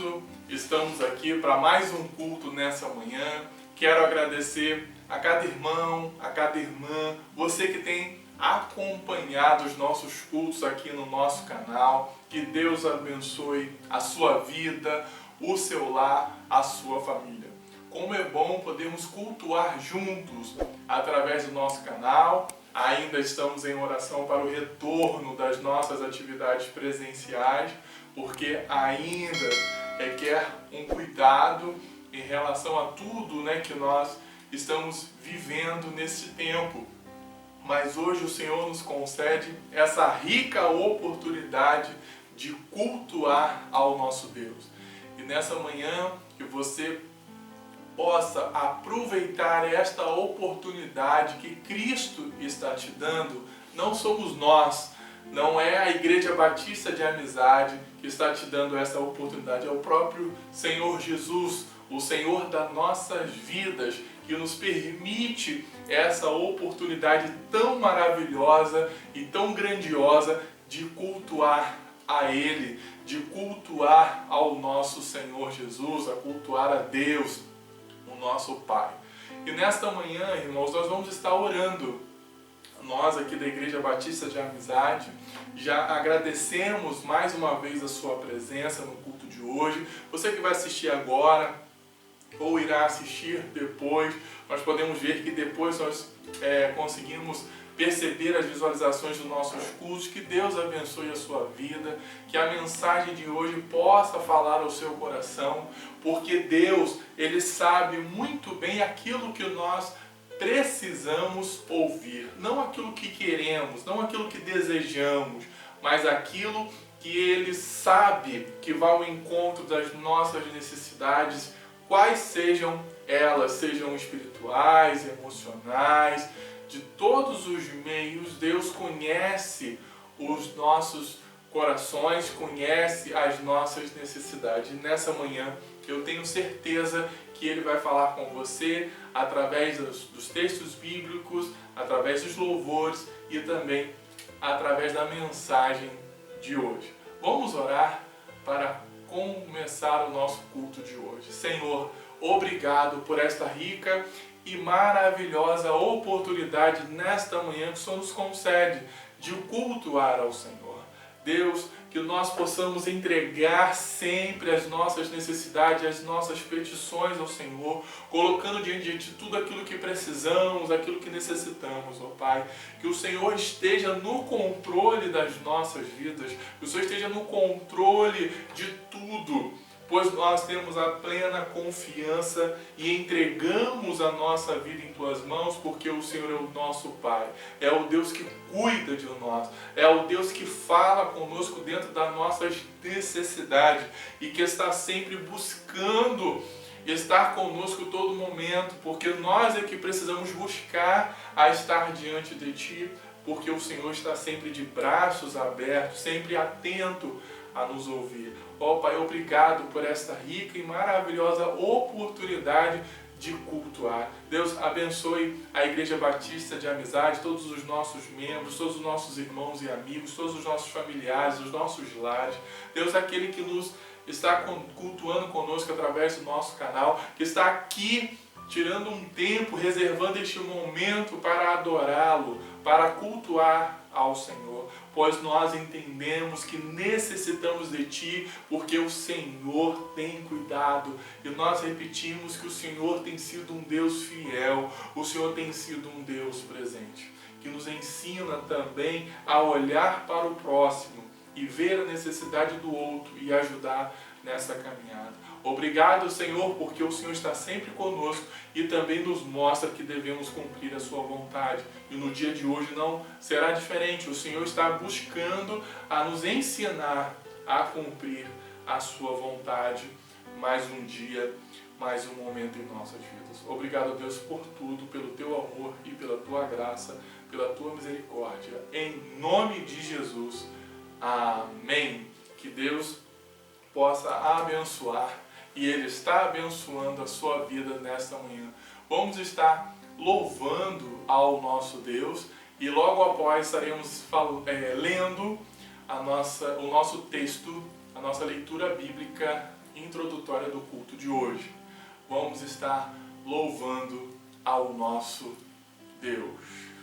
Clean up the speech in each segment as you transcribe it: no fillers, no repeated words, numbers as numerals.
Cristo, estamos aqui para mais um culto nessa manhã. Quero agradecer a cada irmão, a cada irmã, você que tem acompanhado os nossos cultos aqui no nosso canal. Que Deus abençoe a sua vida, o seu lar, a sua família. Como é bom podermos cultuar juntos através do nosso canal. Ainda estamos em oração para o retorno das nossas atividades presenciais, porque ainda requer um cuidado em relação a tudo, que nós estamos vivendo nesse tempo. Mas hoje o Senhor nos concede essa rica oportunidade de cultuar ao nosso Deus. E nessa manhã que você possa aproveitar esta oportunidade que Cristo está te dando. Não somos nós, não é a Igreja Batista de Amizade que está te dando essa oportunidade, é o próprio Senhor Jesus, o Senhor das nossas vidas, que nos permite essa oportunidade tão maravilhosa e tão grandiosa de cultuar a Ele, de cultuar ao nosso Senhor Jesus, a cultuar a Deus, o nosso Pai. E nesta manhã, irmãos, nós vamos estar orando. Nós aqui da Igreja Batista de Amizade já agradecemos mais uma vez a sua presença no culto de hoje. Você que vai assistir agora ou irá assistir depois, nós podemos ver que depois nós conseguimos perceber as visualizações dos nossos cultos. Que Deus abençoe a sua vida, que a mensagem de hoje possa falar ao seu coração, porque Deus, Ele sabe muito bem aquilo que nós precisamos ouvir, não aquilo que queremos, não aquilo que desejamos, mas aquilo que Ele sabe que vai ao encontro das nossas necessidades, quais sejam elas, sejam espirituais, emocionais, de todos os meios. Deus conhece os nossos corações, conhece as nossas necessidades. E nessa manhã eu tenho certeza que Ele vai falar com você através dos textos bíblicos, através dos louvores e também através da mensagem de hoje. Vamos orar para começar o nosso culto de hoje. Senhor, obrigado por esta rica e maravilhosa oportunidade nesta manhã que o Senhor nos concede de cultuar ao Senhor. Deus, que nós possamos entregar sempre as nossas necessidades, as nossas petições ao Senhor, colocando diante de Ti tudo aquilo que precisamos, aquilo que necessitamos, ó Pai. Que o Senhor esteja no controle das nossas vidas, que o Senhor esteja no controle de tudo, pois nós temos a plena confiança e entregamos a nossa vida em Tuas mãos, porque o Senhor é o nosso Pai, é o Deus que cuida de nós, é o Deus que fala conosco dentro das nossas necessidades e que está sempre buscando estar conosco todo momento, porque nós é que precisamos buscar a estar diante de Ti, porque o Senhor está sempre de braços abertos, sempre atento a nos ouvir. Ó Pai, obrigado por esta rica e maravilhosa oportunidade de cultuar. Deus abençoe a Igreja Batista de Amizade, todos os nossos membros, todos os nossos irmãos e amigos, todos os nossos familiares, os nossos lares. Deus, aquele que nos está cultuando conosco através do nosso canal, que está aqui tirando um tempo, reservando este momento para adorá-lo, para cultuar ao Senhor, pois nós entendemos que necessitamos de Ti, porque o Senhor tem cuidado, e nós repetimos que o Senhor tem sido um Deus fiel, o Senhor tem sido um Deus presente, que nos ensina também a olhar para o próximo e ver a necessidade do outro e ajudar nessa caminhada. Obrigado, Senhor, porque o Senhor está sempre conosco e também nos mostra que devemos cumprir a sua vontade. E no dia de hoje não será diferente. O Senhor está buscando a nos ensinar a cumprir a sua vontade. Mais um dia, mais um momento em nossas vidas. Obrigado, Deus, por tudo, pelo Teu amor e pela Tua graça, pela Tua misericórdia. Em nome de Jesus. Amém. Que Deus possa abençoar, e Ele está abençoando a sua vida nesta manhã. Vamos estar louvando ao nosso Deus e logo após estaremos lendo o nosso texto, a nossa leitura bíblica introdutória do culto de hoje. Vamos estar louvando ao nosso Deus.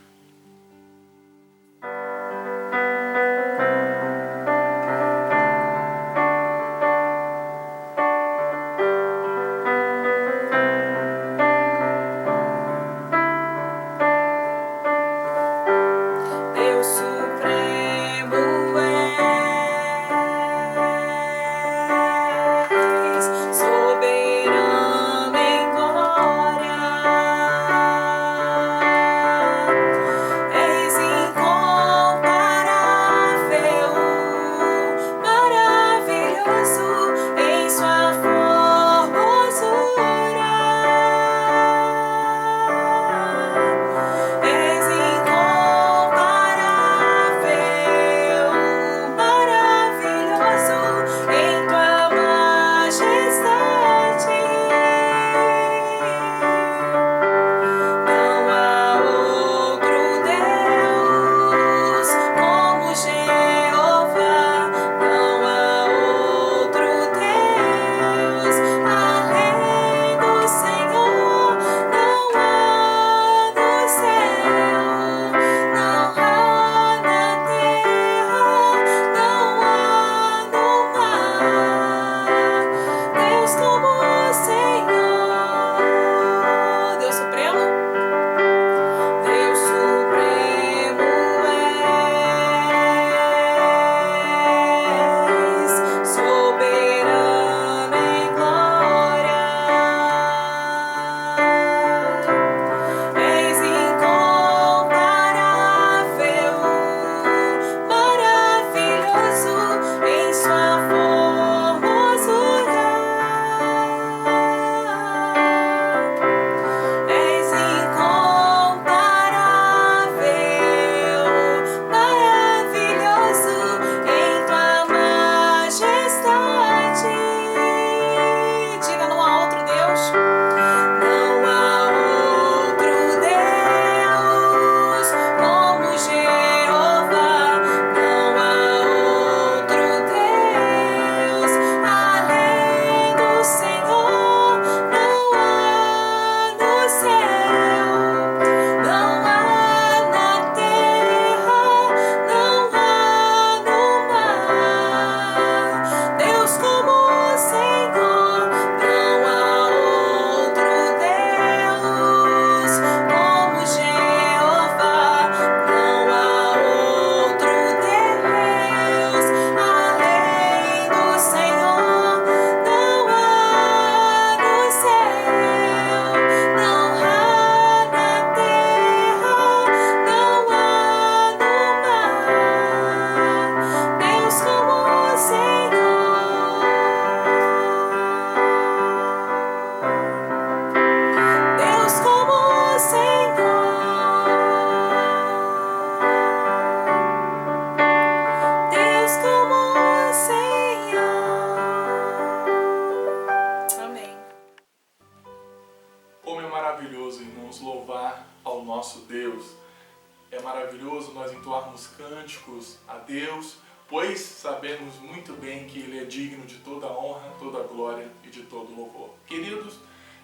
É maravilhoso nós entoarmos cânticos a Deus, pois sabemos muito bem que Ele é digno de toda honra, toda glória e de todo louvor. Queridos,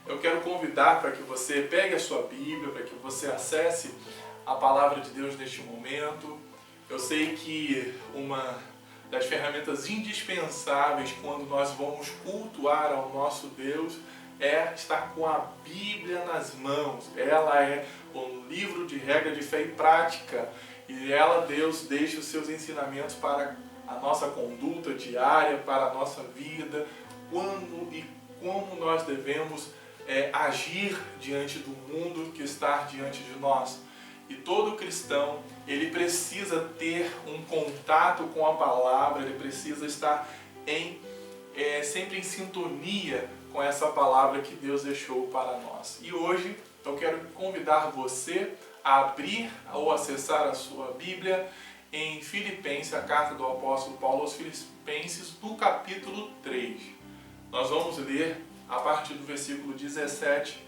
eu quero convidar para que você pegue a sua Bíblia, para que você acesse a Palavra de Deus neste momento. Eu sei que uma das ferramentas indispensáveis quando nós vamos cultuar ao nosso Deus é estar com a Bíblia nas mãos. Ela é um livro de regra de fé e prática, e ela, Deus, deixa os seus ensinamentos para a nossa conduta diária, para a nossa vida, quando e como nós devemos agir diante do mundo que está diante de nós. E todo cristão, ele precisa ter um contato com a palavra, ele precisa estar sempre em sintonia com essa palavra que Deus deixou para nós. E hoje eu quero convidar você a abrir ou acessar a sua Bíblia em Filipenses, a carta do apóstolo Paulo aos Filipenses, no capítulo 3. Nós vamos ler a partir do versículo 17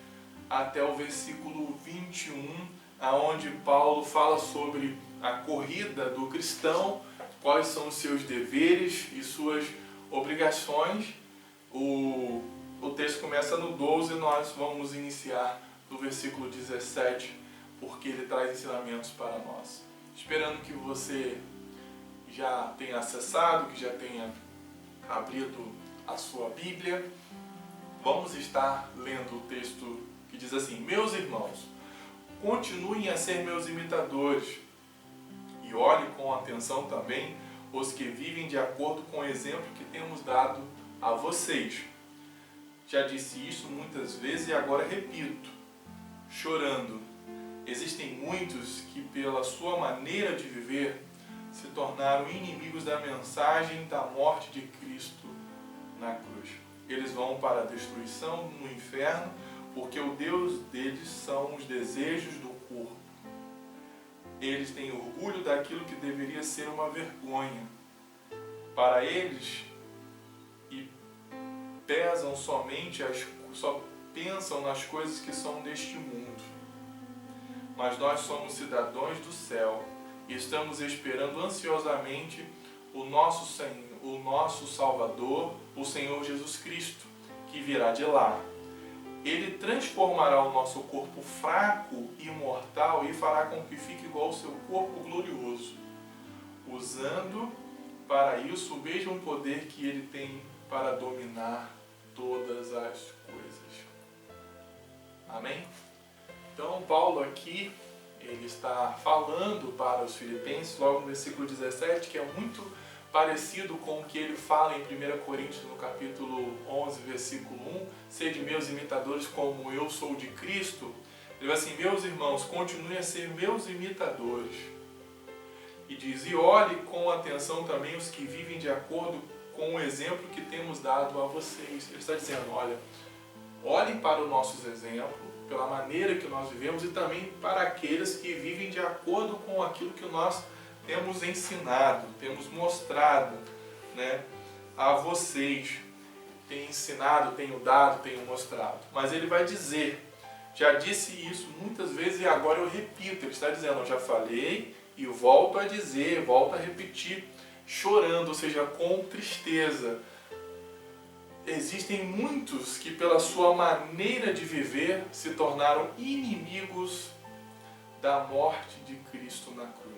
até o versículo 21, aonde Paulo fala sobre a corrida do cristão, quais são os seus deveres e suas obrigações. O texto começa no 12 e nós vamos iniciar no versículo 17, porque ele traz ensinamentos para nós. Esperando que você já tenha acessado, que já tenha abrido a sua Bíblia, vamos estar lendo o texto que diz assim: Meus irmãos, continuem a ser meus imitadores e olhem com atenção também os que vivem de acordo com o exemplo que temos dado a vocês. Já disse isso muitas vezes e agora repito, chorando. Existem muitos que, pela sua maneira de viver, se tornaram inimigos da mensagem da morte de Cristo na cruz. Eles vão para a destruição no inferno, porque o Deus deles são os desejos do corpo. Eles têm orgulho daquilo que deveria ser uma vergonha para eles e só pensam nas coisas que são deste mundo. Mas nós somos cidadãos do céu e estamos esperando ansiosamente o nosso Salvador, o Senhor Jesus Cristo, que virá de lá. Ele transformará o nosso corpo fraco e mortal e fará com que fique igual ao seu corpo glorioso, usando para isso o mesmo poder que ele tem para dominar todas as coisas. Amém? Então Paulo aqui, ele está falando para os filipenses, logo no versículo 17, que é muito parecido com o que ele fala em 1 Coríntios, no capítulo 11, versículo 1, sede meus imitadores como eu sou de Cristo. Ele vai assim: meus irmãos, continuem a ser meus imitadores. E diz: e olhe com atenção também os que vivem de acordo com o exemplo que temos dado a vocês. Ele está dizendo: olhem para os nossos exemplos, pela maneira que nós vivemos, e também para aqueles que vivem de acordo com aquilo que nós temos ensinado, temos mostrado, né, a vocês. Tenho ensinado, tenho dado, tenho mostrado. Mas ele vai dizer, já disse isso muitas vezes e agora eu repito. Ele está dizendo: eu já falei e volto a dizer, volto a repetir, chorando, ou seja, com tristeza. Existem muitos que, pela sua maneira de viver, se tornaram inimigos da morte de Cristo na cruz.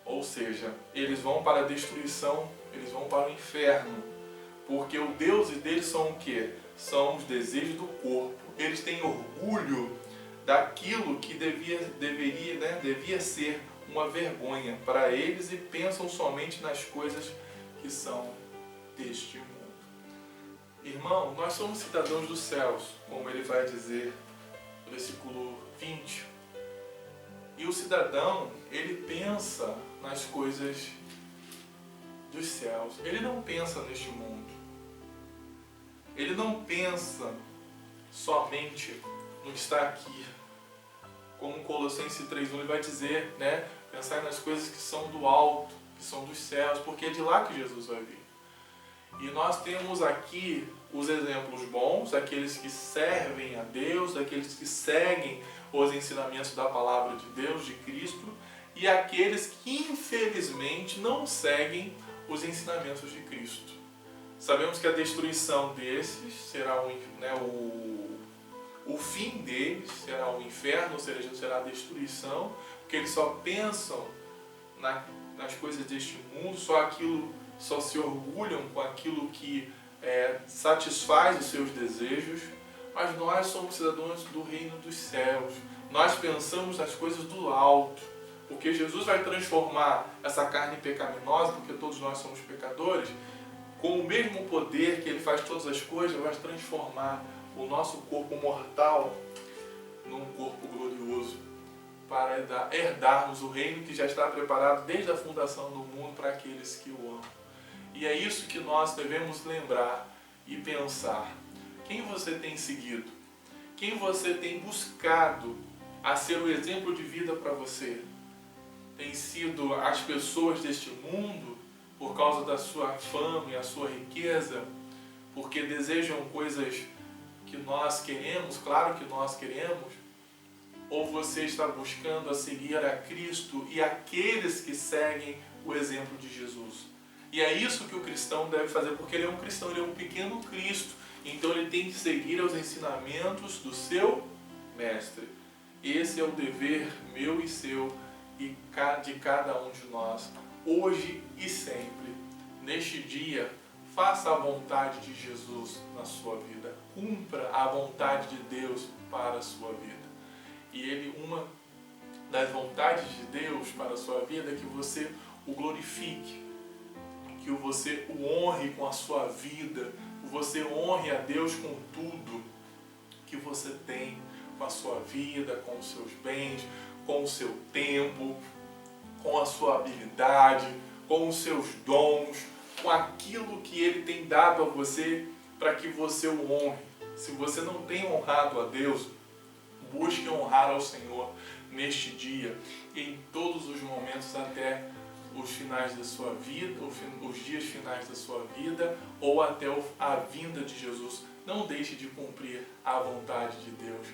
Ou seja, eles vão para a destruição, eles vão para o inferno, porque o Deus deles são o quê? São os desejos do corpo. Eles têm orgulho daquilo que devia ser uma vergonha para eles e pensam somente nas coisas que são deste mundo. Irmão, nós somos cidadãos dos céus, como ele vai dizer no versículo 20. E o cidadão, ele pensa nas coisas dos céus. Ele não pensa neste mundo. Ele não pensa somente no que está aqui. Como Colossenses 3:1 ele vai dizer, né? Pensar nas coisas que são do alto, que são dos céus, porque é de lá que Jesus vai vir. E nós temos aqui os exemplos bons, aqueles que servem a Deus, aqueles que seguem os ensinamentos da palavra de Deus, de Cristo, e aqueles que infelizmente não seguem os ensinamentos de Cristo. Sabemos que a destruição desses será o fim deles, será o inferno, ou seja, será a destruição, porque eles só pensam nas coisas deste mundo, só se orgulham com aquilo que satisfaz os seus desejos. Mas nós somos cidadãos do reino dos céus. Nós pensamos nas coisas do alto, porque Jesus vai transformar essa carne pecaminosa, porque todos nós somos pecadores, com o mesmo poder que ele faz todas as coisas, vai transformar o nosso corpo mortal num corpo glorioso, para herdarmos o reino que já está preparado desde a fundação do mundo para aqueles que o amam. E é isso que nós devemos lembrar e pensar. Quem você tem seguido? Quem você tem buscado a ser o exemplo de vida para você? Tem sido as pessoas deste mundo por causa da sua fama e a sua riqueza? Porque desejam coisas que nós queremos? Claro que nós queremos. Ou você está buscando a seguir a Cristo e aqueles que seguem o exemplo de Jesus? E é isso que o cristão deve fazer, porque ele é um cristão, ele é um pequeno Cristo. Então ele tem que seguir os ensinamentos do seu mestre. Esse é o dever meu e seu e de cada um de nós, hoje e sempre. Neste dia, faça a vontade de Jesus na sua vida. Cumpra a vontade de Deus para a sua vida. E uma das vontades de Deus para a sua vida é que você o glorifique, que você o honre com a sua vida, que você honre a Deus com tudo que você tem, com a sua vida, com os seus bens, com o seu tempo, com a sua habilidade, com os seus dons, com aquilo que Ele tem dado a você para que você o honre. Se você não tem honrado a Deus, busque honrar ao Senhor neste dia e em todos os momentos até os finais da sua vida, os dias finais da sua vida ou até a vinda de Jesus. Não deixe de cumprir a vontade de Deus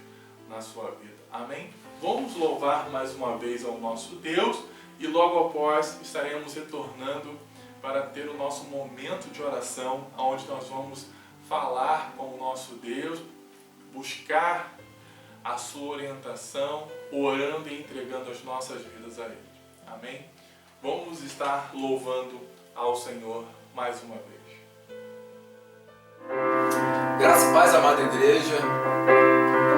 na sua vida. Amém? Vamos louvar mais uma vez ao nosso Deus e logo após estaremos retornando para ter o nosso momento de oração, onde nós vamos falar com o nosso Deus, buscar a sua orientação, orando e entregando as nossas vidas a Ele. Amém? Vamos estar louvando ao Senhor mais uma vez. Graça e paz, amada igreja.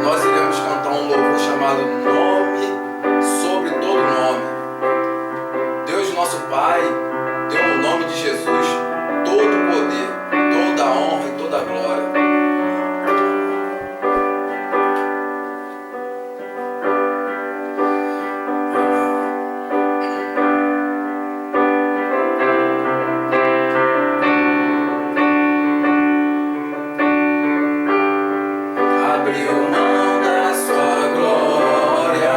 Nós iremos cantar um louvor chamado Nome sobre todo nome. Deus, nosso Pai, deu no nome de Jesus todo o poder, toda a honra e toda a glória. Abriu mão da sua glória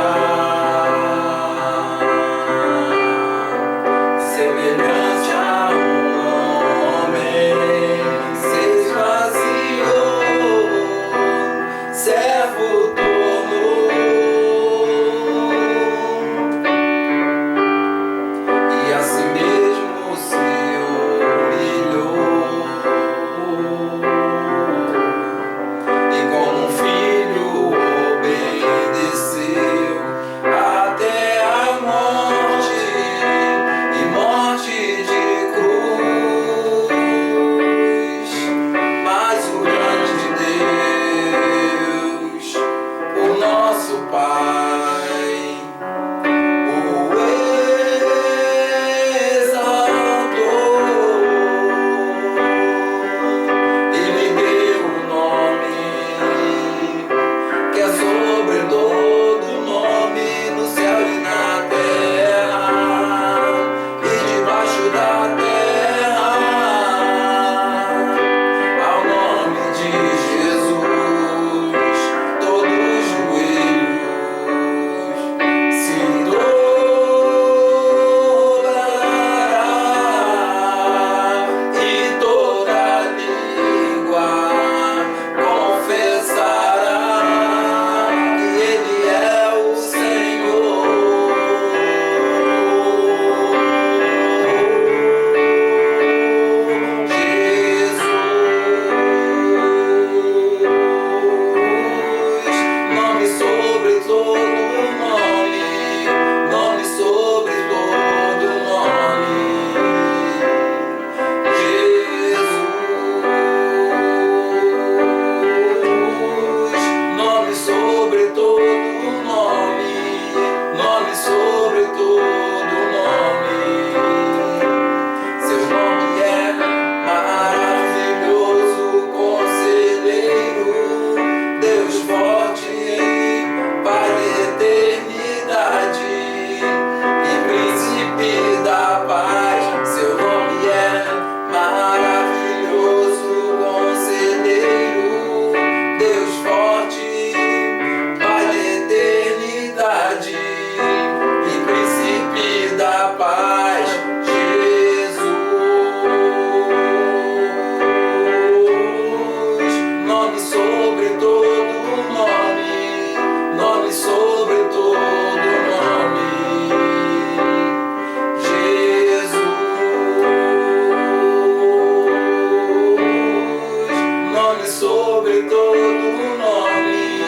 sobre todo nome,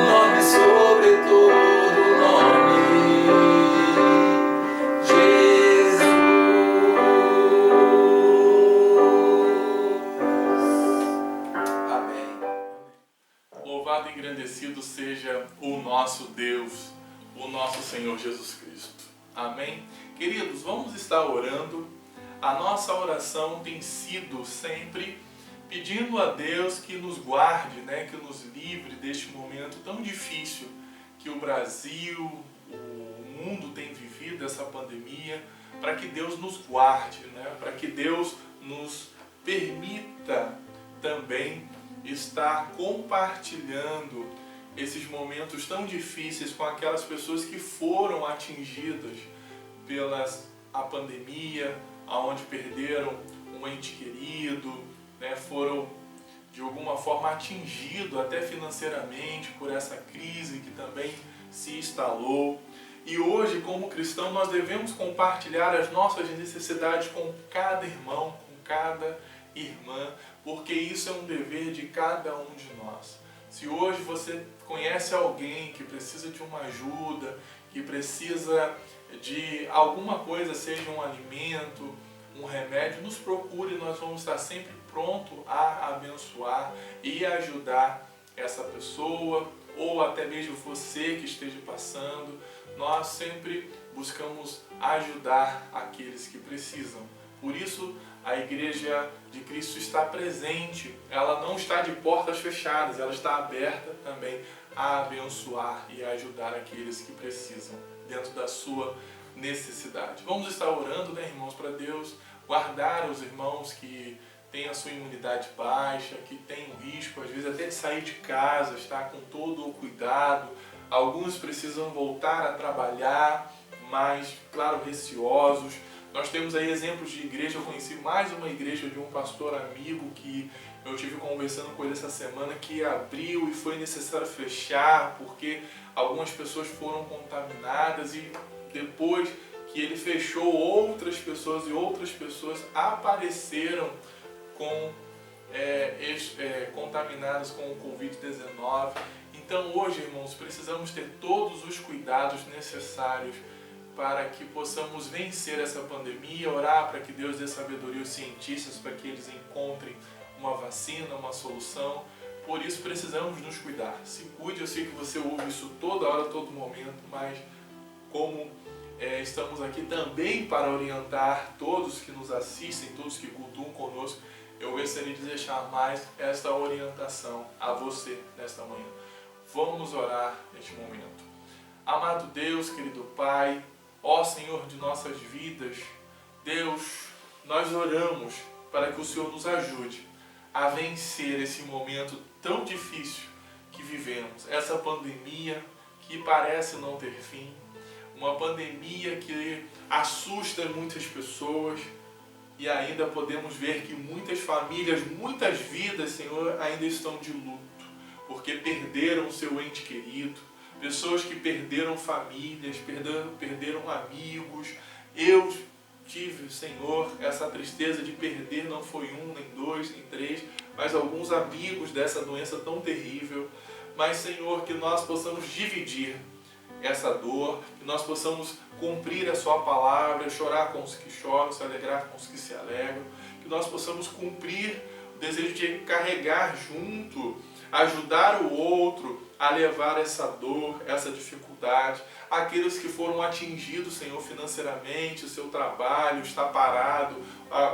nome sobre todo nome, Jesus. Amém. Louvado e engrandecido seja o nosso Deus, o nosso Senhor Jesus Cristo. Amém? Queridos, vamos estar orando. A nossa oração tem sido sempre pedindo a Deus que nos guarde, que nos livre deste momento tão difícil que o Brasil, o mundo tem vivido, essa pandemia, para que Deus nos guarde, para que Deus nos permita também estar compartilhando esses momentos tão difíceis com aquelas pessoas que foram atingidas pela pandemia, aonde perderam um ente querido, foram de alguma forma atingidos até financeiramente por essa crise que também se instalou. E hoje, como cristão, nós devemos compartilhar as nossas necessidades com cada irmão, com cada irmã, porque isso é um dever de cada um de nós. Se hoje você conhece alguém que precisa de uma ajuda, que precisa de alguma coisa, seja um alimento, um remédio, nos procure, nós vamos estar sempre prontos a abençoar e ajudar essa pessoa, ou até mesmo você que esteja passando. Nós sempre buscamos ajudar aqueles que precisam. Por isso, a Igreja de Cristo está presente, ela não está de portas fechadas, ela está aberta também a abençoar e a ajudar aqueles que precisam, dentro da sua necessidade. Vamos estar orando, irmãos, para Deus guardar os irmãos que têm a sua imunidade baixa, que têm o risco, às vezes, até de sair de casa, estar com todo o cuidado. Alguns precisam voltar a trabalhar, mas, claro, receosos. Nós temos aí exemplos de igreja. Eu conheci mais uma igreja de um pastor amigo que eu tive conversando com ele essa semana, que abriu e foi necessário fechar porque algumas pessoas foram contaminadas, e depois que ele fechou, outras pessoas apareceram contaminadas com o Covid-19. Então hoje, irmãos, precisamos ter todos os cuidados necessários para que possamos vencer essa pandemia, orar para que Deus dê sabedoria aos cientistas, para que eles encontrem uma vacina, uma solução. Por isso precisamos nos cuidar. Se cuide. Eu sei que você ouve isso toda hora, todo momento, mas como estamos aqui também para orientar todos que nos assistem, todos que cultuam conosco, eu gostaria de deixar mais esta orientação a você nesta manhã. Vamos orar neste momento. Amado Deus, querido Pai, ó Senhor de nossas vidas, Deus, nós oramos para que o Senhor nos ajude a vencer esse momento tão difícil que vivemos, essa pandemia que parece não ter fim, uma pandemia que assusta muitas pessoas, e ainda podemos ver que muitas famílias, muitas vidas, Senhor, ainda estão de luto, porque perderam o seu ente querido, pessoas que perderam famílias, perderam amigos. Eu tive, Senhor, essa tristeza de perder, não foi um, nem dois, nem três, mas alguns amigos dessa doença tão terrível. Mas, Senhor, que nós possamos dividir essa dor, que nós possamos cumprir a sua palavra, chorar com os que choram, se alegrar com os que se alegram, que nós possamos cumprir o desejo de carregar junto, ajudar o outro a levar essa dor, essa dificuldade. Aqueles que foram atingidos, Senhor, financeiramente, o seu trabalho está parado,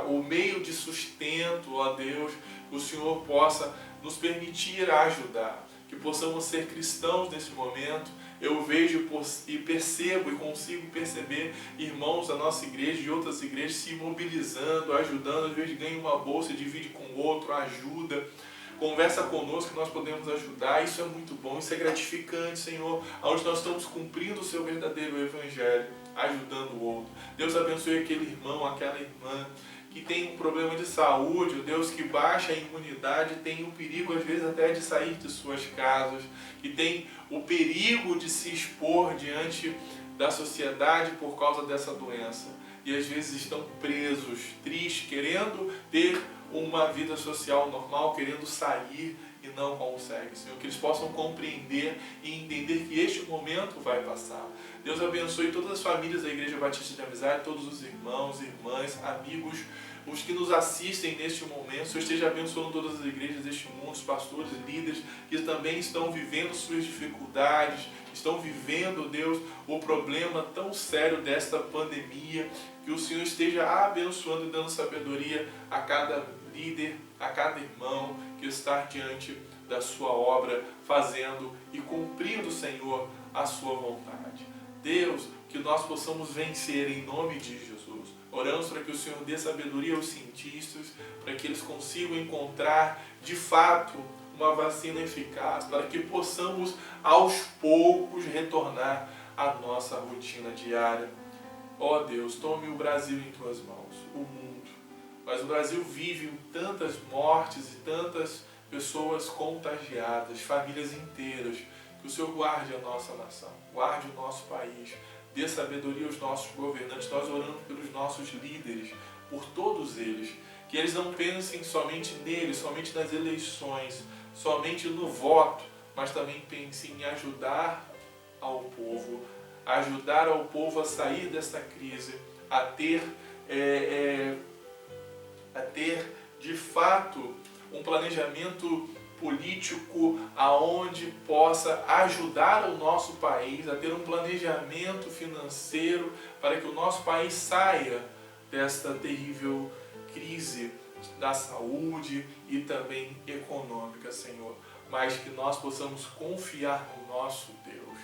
o meio de sustento, ó Deus, que o Senhor possa nos permitir ajudar, que possamos ser cristãos nesse momento. Eu vejo e percebo e consigo perceber irmãos da nossa igreja e de outras igrejas se mobilizando, ajudando. Às vezes ganha uma bolsa, divide com o outro, ajuda, conversa conosco que nós podemos ajudar. Isso é muito bom, isso é gratificante, Senhor, onde nós estamos cumprindo o seu verdadeiro evangelho, ajudando o outro. Deus abençoe aquele irmão, aquela irmã que tem um problema de saúde, o Deus, que baixa a imunidade, tem o perigo às vezes até de sair de suas casas, que tem o perigo de se expor diante da sociedade por causa dessa doença. e às vezes estão presos, tristes, querendo ter uma vida social normal, querendo sair e não conseguem, Senhor, que eles possam compreender e entender que este momento vai passar. Deus abençoe todas as famílias da Igreja Batista de Amizade, todos os irmãos, irmãs, amigos, os que nos assistem neste momento. O Senhor esteja abençoando todas as igrejas deste mundo, os pastores, líderes, que também estão vivendo suas dificuldades, estão vivendo, Deus, o problema tão sério desta pandemia. Que o Senhor esteja abençoando e dando sabedoria a cada líder, a cada irmão que está diante da sua obra, fazendo e cumprindo, Senhor, a sua vontade. Deus, que nós possamos vencer em nome de Jesus. Oramos para que o Senhor dê sabedoria aos cientistas, para que eles consigam encontrar, de fato, uma vacina eficaz, para que possamos, aos poucos, retornar à nossa rotina diária. Ó Deus, tome o Brasil em tuas mãos, o mundo. Mas o Brasil vive tantas mortes e tantas pessoas contagiadas, famílias inteiras. Que o Senhor guarde a nossa nação, guarde o nosso país, dê sabedoria aos nossos governantes. Nós oramos pelos nossos líderes, por todos eles, que eles não pensem somente neles, somente nas eleições, somente no voto, mas também pensem em ajudar ao povo a sair desta crise, a ter de fato um planejamento político aonde possa ajudar o nosso país a ter um planejamento financeiro para que o nosso país saia desta terrível crise da saúde e também econômica, Senhor. Mas que nós possamos confiar no nosso Deus,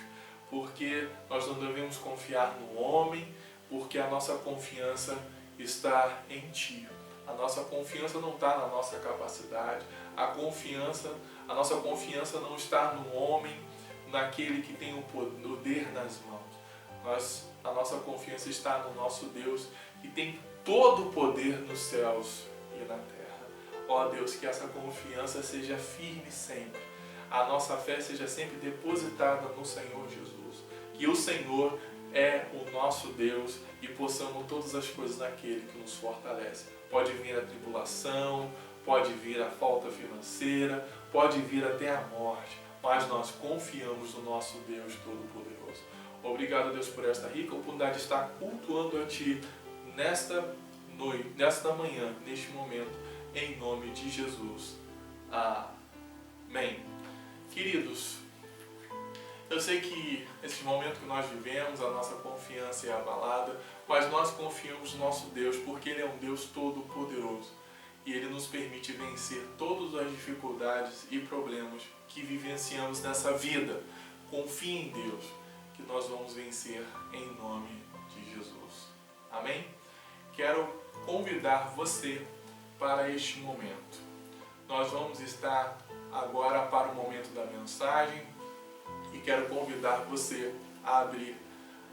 porque nós não devemos confiar no homem, porque a nossa confiança está em Ti. A nossa confiança não está na nossa capacidade, a nossa confiança não está no homem, naquele que tem o poder nas mãos. A nossa confiança está no nosso Deus, que tem todo o poder nos céus e na terra. Ó Deus, que essa confiança seja firme sempre, a nossa fé seja sempre depositada no Senhor Jesus, que o Senhor é o nosso Deus e possamos todas as coisas naquele que nos fortalece. Pode vir a tribulação, pode vir a falta financeira, pode vir até a morte, mas nós confiamos no nosso Deus Todo-Poderoso. Obrigado, Deus, por esta rica oportunidade de estar cultuando a Ti nesta noite, nesta manhã, neste momento, em nome de Jesus. Amém. Queridos, eu sei que esse momento que nós vivemos, a nossa confiança é abalada, mas nós confiamos no nosso Deus, porque Ele é um Deus todo-poderoso. E Ele nos permite vencer todas as dificuldades e problemas que vivenciamos nessa vida. Confie em Deus, que nós vamos vencer em nome de Jesus. Amém? Quero convidar você para este momento. Nós vamos estar agora para o momento da mensagem e quero convidar você a abrir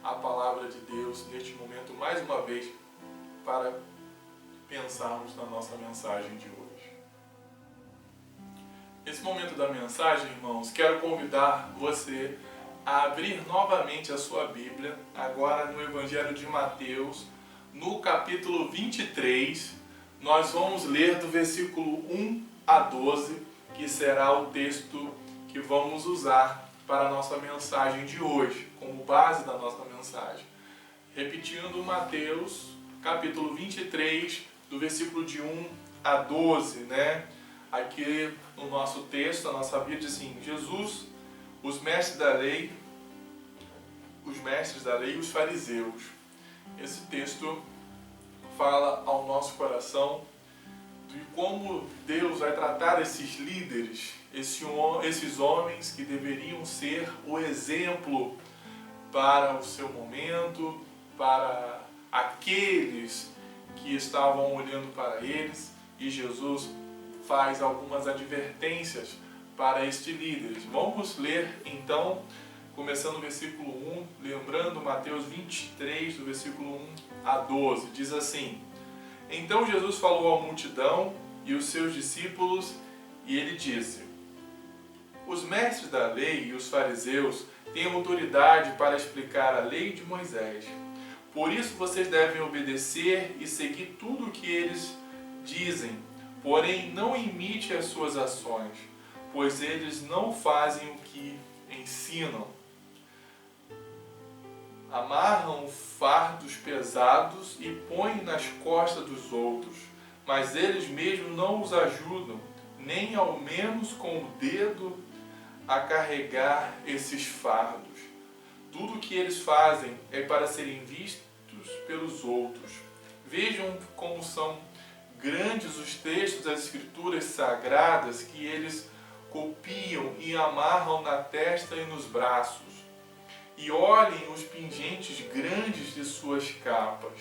a palavra de Deus neste momento mais uma vez para pensarmos na nossa mensagem de hoje. Nesse momento da mensagem, irmãos, quero convidar você a abrir novamente a sua Bíblia, agora no Evangelho de Mateus, no capítulo 23, nós vamos ler do versículo 1 a 12, que será o texto que vamos usar para a nossa mensagem de hoje, como base da nossa mensagem. Repetindo, Mateus, capítulo 23, do versículo de 1 a 12, né? Aqui no nosso texto, a nossa Bíblia diz assim: Jesus, os mestres da lei e os fariseus. Esse texto fala ao nosso coração de como Deus vai tratar esses líderes, esses homens que deveriam ser o exemplo para o seu momento, para aqueles que estavam olhando para eles, e Jesus faz algumas advertências para estes líderes. Vamos ler então, começando o versículo 1, lembrando Mateus 23, do versículo 1 a 12, diz assim: Então Jesus falou à multidão e os seus discípulos, e ele disse: Os mestres da lei e os fariseus têm autoridade para explicar a lei de Moisés. Por isso vocês devem obedecer e seguir tudo o que eles dizem. Porém, não imite as suas ações, pois eles não fazem o que ensinam. Amarram fardos pesados e põem nas costas dos outros, mas eles mesmos não os ajudam, nem ao menos com o dedo a carregar esses fardos. Tudo o que eles fazem é para serem vistos pelos outros. Vejam como são grandes os textos das Escrituras Sagradas que eles copiam e amarram na testa e nos braços. E olhem os pingentes grandes de suas capas.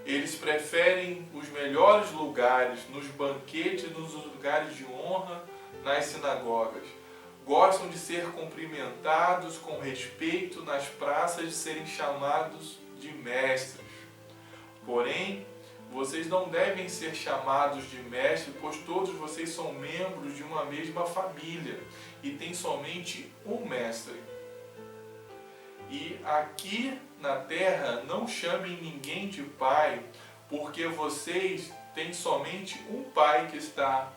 Eles preferem os melhores lugares nos banquetes e nos lugares de honra nas sinagogas. Gostam de ser cumprimentados com respeito nas praças, de serem chamados de mestres. Porém, vocês não devem ser chamados de mestre, pois todos vocês são membros de uma mesma família e têm somente um mestre. E aqui na terra não chamem ninguém de pai, porque vocês têm somente um pai que está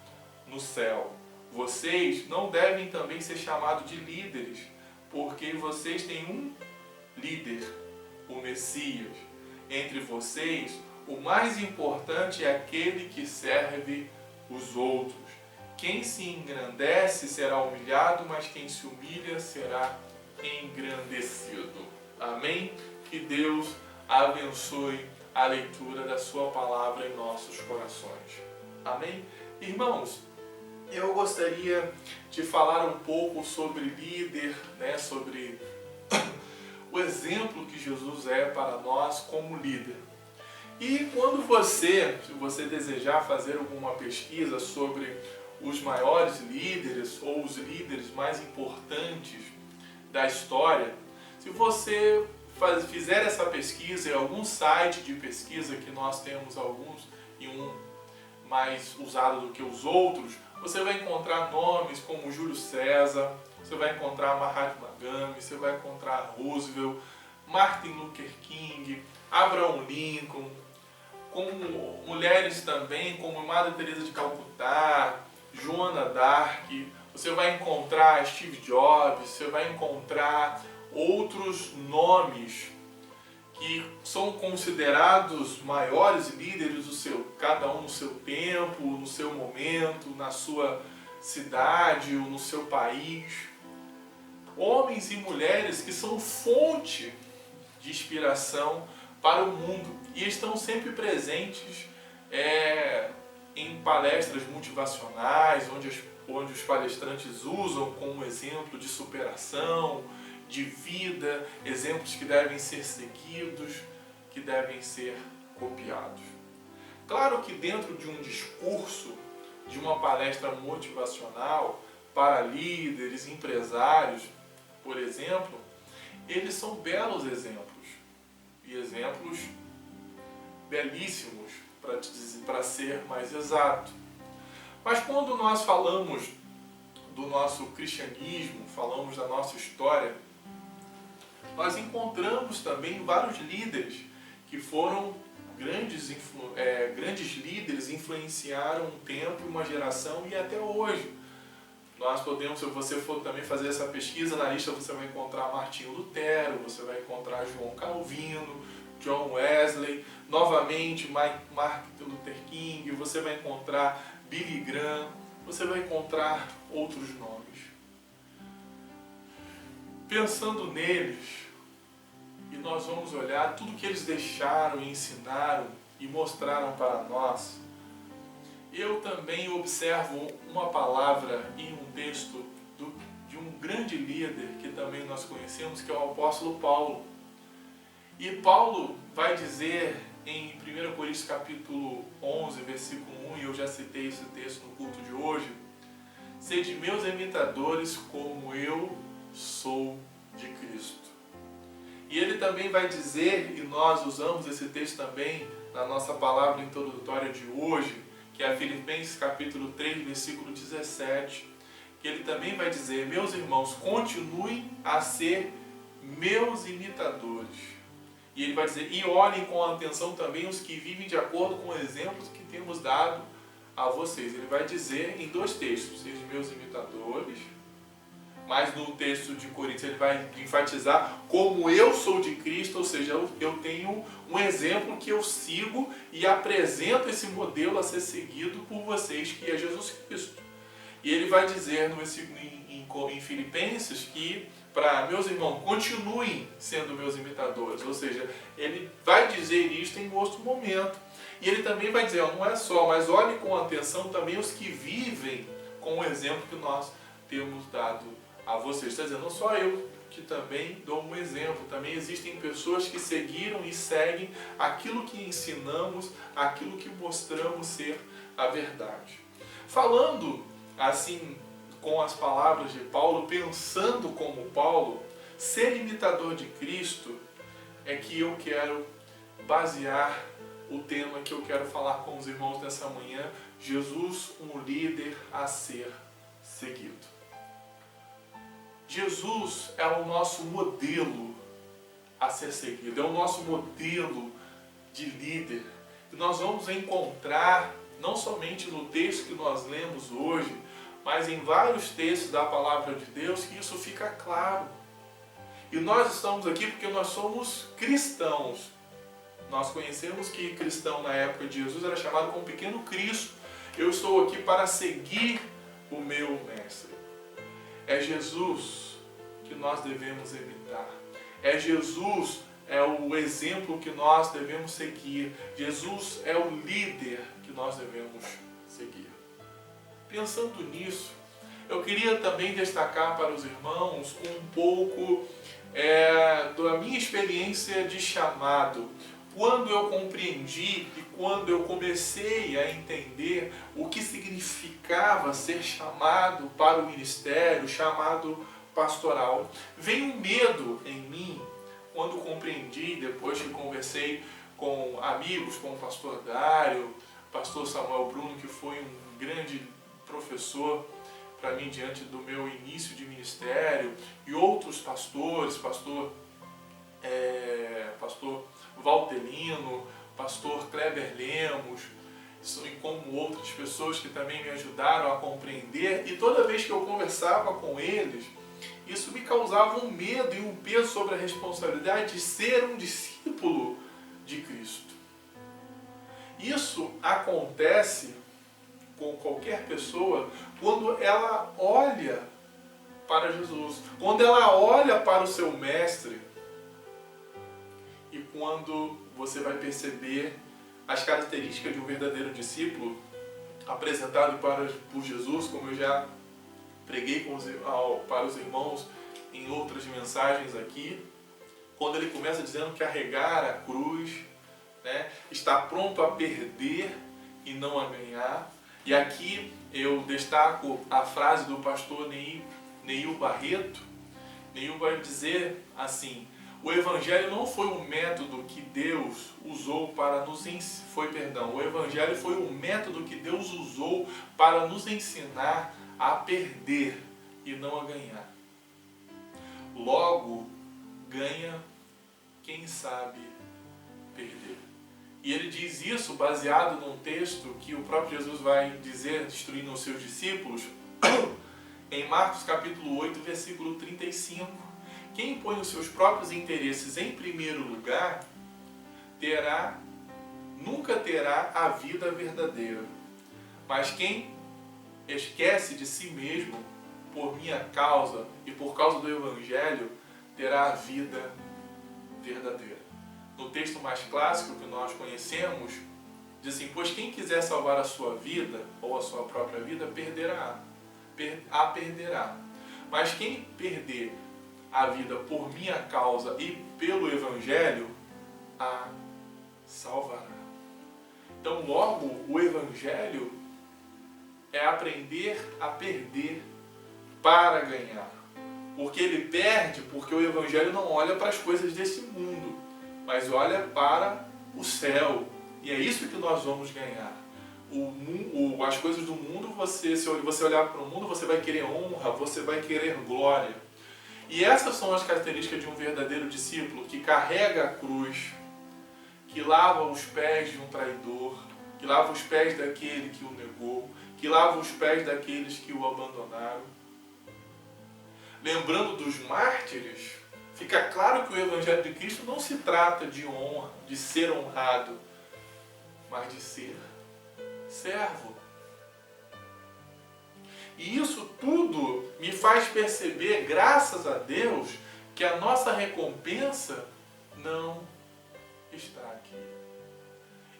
no céu. Vocês não devem também ser chamados de líderes, porque vocês têm um líder, o Messias. Entre vocês, o mais importante é aquele que serve os outros. Quem se engrandece será humilhado, mas quem se humilha será engrandecido. Amém? Que Deus abençoe a leitura da sua palavra em nossos corações. Amém? Irmãos, eu gostaria de falar um pouco sobre líder, sobre o exemplo que Jesus é para nós como líder. E quando se você desejar fazer alguma pesquisa sobre os maiores líderes ou os líderes mais importantes da história, se você fizer essa pesquisa em algum site de pesquisa, que nós temos alguns e um mais usado do que os outros, você vai encontrar nomes como Júlio César, você vai encontrar Mahatma Gandhi, você vai encontrar Roosevelt, Martin Luther King, Abraham Lincoln, como mulheres também como Madre Teresa de Calcutá, Joana d'Arc. Você vai encontrar Steve Jobs, você vai encontrar outros nomes que são considerados maiores líderes, cada um no seu tempo, no seu momento, na sua cidade ou no seu país. Homens e mulheres que são fonte de inspiração para o mundo e estão sempre presentes em palestras motivacionais, onde os palestrantes usam como exemplo de superação, de vida, exemplos que devem ser seguidos, que devem ser copiados. Claro que dentro de um discurso, de uma palestra motivacional para líderes, empresários, por exemplo, eles são belos exemplos, e exemplos belíssimos, para ser mais exato. Mas quando nós falamos do nosso cristianismo, falamos da nossa história, nós encontramos também vários líderes que foram grandes líderes, influenciaram um tempo, uma geração e até hoje. Nós podemos, se você for também fazer essa pesquisa, na lista você vai encontrar Martinho Lutero, você vai encontrar João Calvino, John Wesley, novamente Martin Luther King, você vai encontrar Billy Graham, você vai encontrar outros nomes. Pensando neles, e nós vamos olhar tudo que eles deixaram, ensinaram e mostraram para nós, eu também observo uma palavra em um texto de um grande líder que também nós conhecemos, que é o apóstolo Paulo. E Paulo vai dizer em 1 Coríntios capítulo 11, versículo 1, e eu já citei esse texto no culto de hoje: sede meus imitadores como eu sou de Cristo. E ele também vai dizer, e nós usamos esse texto também na nossa palavra introdutória de hoje, que é Filipenses capítulo 3, versículo 17, que ele também vai dizer: meus irmãos, continuem a ser meus imitadores. E ele vai dizer, e olhem com atenção também os que vivem de acordo com os exemplos que temos dado a vocês. Ele vai dizer em 2 textos, sejam meus imitadores, mas no texto de Coríntios ele vai enfatizar como eu sou de Cristo, ou seja, eu tenho um exemplo que eu sigo e apresento esse modelo a ser seguido por vocês, que é Jesus Cristo. E ele vai dizer em Filipenses que, para meus irmãos, continuem sendo meus imitadores, ou seja, ele vai dizer isto em outro momento. E ele também vai dizer, não é só, mas olhe com atenção também os que vivem com o exemplo que nós temos dado a vocês. Está dizendo, não só eu que também dou um exemplo, também existem pessoas que seguiram e seguem aquilo que ensinamos, aquilo que mostramos ser a verdade. Falando assim, com as palavras de Paulo, pensando como Paulo, ser imitador de Cristo é que eu quero basear o tema que eu quero falar com os irmãos nessa manhã, Jesus, um líder a ser seguido. Jesus é o nosso modelo a ser seguido, é o nosso modelo de líder. E nós vamos encontrar, não somente no texto que nós lemos hoje, mas em vários textos da palavra de Deus, que isso fica claro. E nós estamos aqui porque nós somos cristãos. Nós conhecemos que cristão na época de Jesus era chamado como pequeno Cristo. Eu estou aqui para seguir o meu mestre. É Jesus que nós devemos imitar. É Jesus, é o exemplo que nós devemos seguir. Jesus é o líder que nós devemos seguir. Pensando nisso, eu queria também destacar para os irmãos um pouco da minha experiência de chamado. Quando eu compreendi e quando eu comecei a entender o que significava ser chamado para o ministério, chamado pastoral, veio um medo em mim quando compreendi, depois que conversei com amigos, com o pastor Dário, pastor Samuel Bruno, que foi um grande professor para mim diante do meu início de ministério, e outros pastores, pastor Valtelino, pastor Kleber Lemos, e como outras pessoas que também me ajudaram a compreender, e toda vez que eu conversava com eles, isso me causava um medo e um peso sobre a responsabilidade de ser um discípulo de Cristo. Isso acontece com qualquer pessoa quando ela olha para Jesus, quando ela olha para o seu mestre, e quando você vai perceber as características de um verdadeiro discípulo apresentado por Jesus, como eu já preguei para os irmãos em outras mensagens aqui, quando ele começa dizendo que carregar a cruz, né, está pronto a perder e não a ganhar. E aqui eu destaco a frase do pastor Neil Barreto. Neil vai dizer assim: o Evangelho não foi o método que Deus usou para nos ensinar. O Evangelho foi o método que Deus usou para nos ensinar a perder e não a ganhar. Logo, ganha quem sabe perder. E ele diz isso baseado num texto que o próprio Jesus vai dizer, instruindo os seus discípulos, em Marcos capítulo 8, versículo 35. Quem põe os seus próprios interesses em primeiro lugar, nunca terá a vida verdadeira. Mas quem esquece de si mesmo, por minha causa e por causa do Evangelho, terá a vida verdadeira. No texto mais clássico que nós conhecemos, diz assim: pois quem quiser salvar a sua vida, ou a sua própria vida, perderá. Mas quem perder a vida por minha causa e pelo Evangelho, a salvará. Então, logo, o Evangelho é aprender a perder para ganhar. Porque ele perde porque o Evangelho não olha para as coisas desse mundo, mas olha para o céu. E é isso que nós vamos ganhar. As coisas do mundo, se você olhar para o mundo, você vai querer honra, você vai querer glória. E essas são as características de um verdadeiro discípulo que carrega a cruz, que lava os pés de um traidor, que lava os pés daquele que o negou, que lava os pés daqueles que o abandonaram. Lembrando dos mártires, fica claro que o Evangelho de Cristo não se trata de honra, de ser honrado, mas de ser servo. E isso tudo me faz perceber, graças a Deus, que a nossa recompensa não está aqui.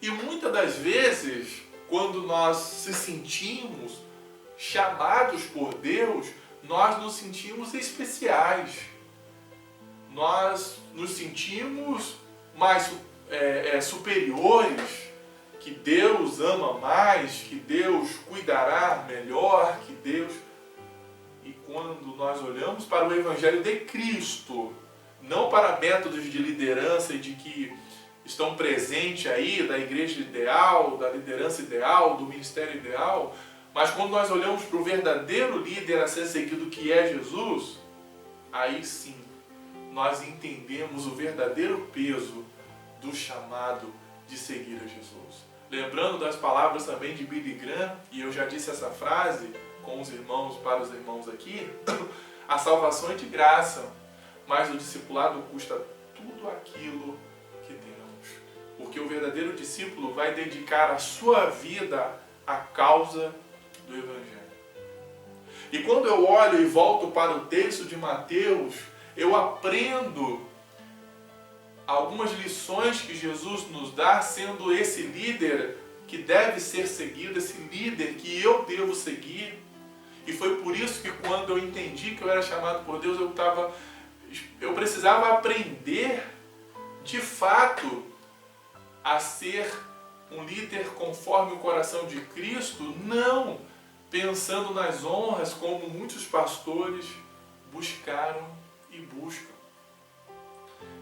E muitas das vezes, quando nós se sentimos chamados por Deus, nós nos sentimos especiais. Nós nos sentimos mais superiores, que Deus ama mais, que Deus cuidará melhor, que Deus... E quando nós olhamos para o Evangelho de Cristo, não para métodos de liderança e de que estão presentes aí, da igreja ideal, da liderança ideal, do ministério ideal, mas quando nós olhamos para o verdadeiro líder a ser seguido, que é Jesus, aí sim nós entendemos o verdadeiro peso do chamado de seguir a Jesus. Lembrando das palavras também de Billy Graham, e eu já disse essa frase com os irmãos, para os irmãos aqui, a salvação é de graça, mas o discipulado custa tudo aquilo que temos. Porque o verdadeiro discípulo vai dedicar a sua vida à causa do Evangelho. E quando eu olho e volto para o texto de Mateus, eu aprendo algumas lições que Jesus nos dá, sendo esse líder que deve ser seguido, esse líder que eu devo seguir. E foi por isso que quando eu entendi que eu era chamado por Deus, eu precisava aprender, de fato, a ser um líder conforme o coração de Cristo, não pensando nas honras como muitos pastores buscaram e buscam.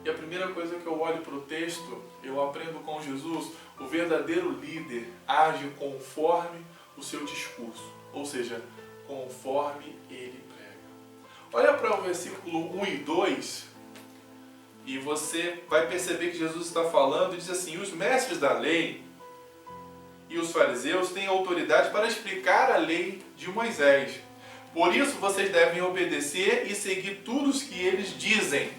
E a primeira coisa que eu olho para o texto, eu aprendo com Jesus, o verdadeiro líder age conforme o seu discurso, ou seja, conforme ele prega. Olha para o versículo 1 e 2, e você vai perceber que Jesus está falando e diz assim: os mestres da lei e os fariseus têm autoridade para explicar a lei de Moisés. Por isso vocês devem obedecer e seguir tudo o que eles dizem.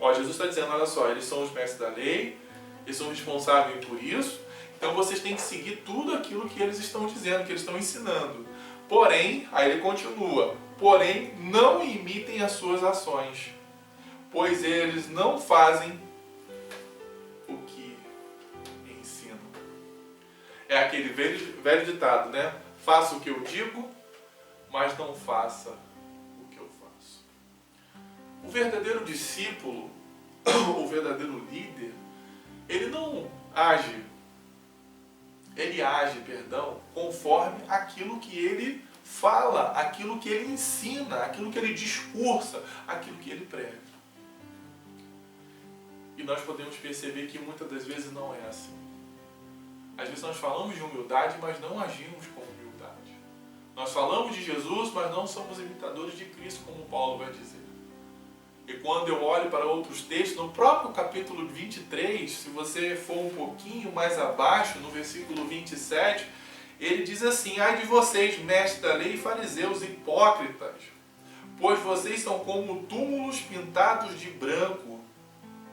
Ó, Jesus está dizendo, olha só, eles são os mestres da lei, eles são responsáveis por isso, então vocês têm que seguir tudo aquilo que eles estão dizendo, que eles estão ensinando. Porém, aí ele continua, porém não imitem as suas ações, pois eles não fazem o que ensinam. É aquele velho ditado, né? Faça o que eu digo, mas não faça o que eu faço. O verdadeiro discípulo, o verdadeiro líder, ele age, conforme aquilo que ele fala, aquilo que ele ensina, aquilo que ele discursa, aquilo que ele prega. E nós podemos perceber que muitas das vezes não é assim. Às vezes nós falamos de humildade, mas não agimos com humildade. Nós falamos de Jesus, mas não somos imitadores de Cristo, como Paulo vai dizer. E quando eu olho para outros textos, no próprio capítulo 23, se você for um pouquinho mais abaixo, no versículo 27, ele diz assim: ai de vocês, mestres da lei e fariseus, hipócritas, pois vocês são como túmulos pintados de branco,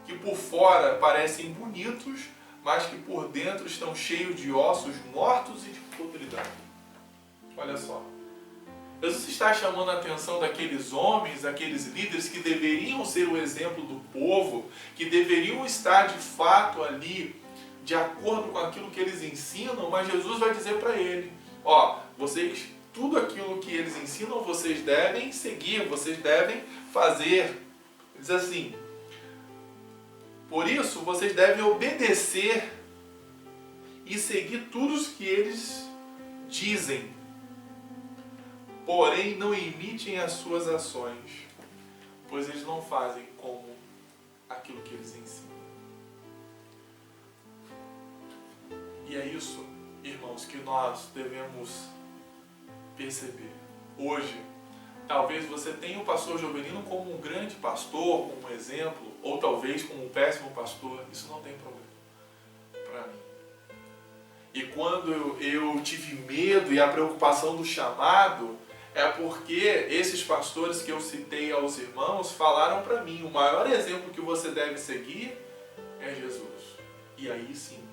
que por fora parecem bonitos, mas que por dentro estão cheios de ossos mortos e de podridão. Olha só. Jesus está chamando a atenção daqueles homens, daqueles líderes que deveriam ser o exemplo do povo, que deveriam estar de fato ali, de acordo com aquilo que eles ensinam, mas Jesus vai dizer para ele, ó, vocês, tudo aquilo que eles ensinam, vocês devem seguir, vocês devem fazer. Diz assim, por isso vocês devem obedecer e seguir tudo o que eles dizem. Porém, não imitem as suas ações, pois eles não fazem como aquilo que eles ensinam. E é isso, irmãos, que nós devemos perceber. Hoje, Talvez você tenha o pastor Jovelino como um grande pastor, como um exemplo, ou talvez como um péssimo pastor. Isso não tem problema para mim. E quando eu tive medo e a preocupação do chamado, é porque esses pastores que eu citei aos irmãos falaram para mim: o maior exemplo que você deve seguir é Jesus. E aí sim,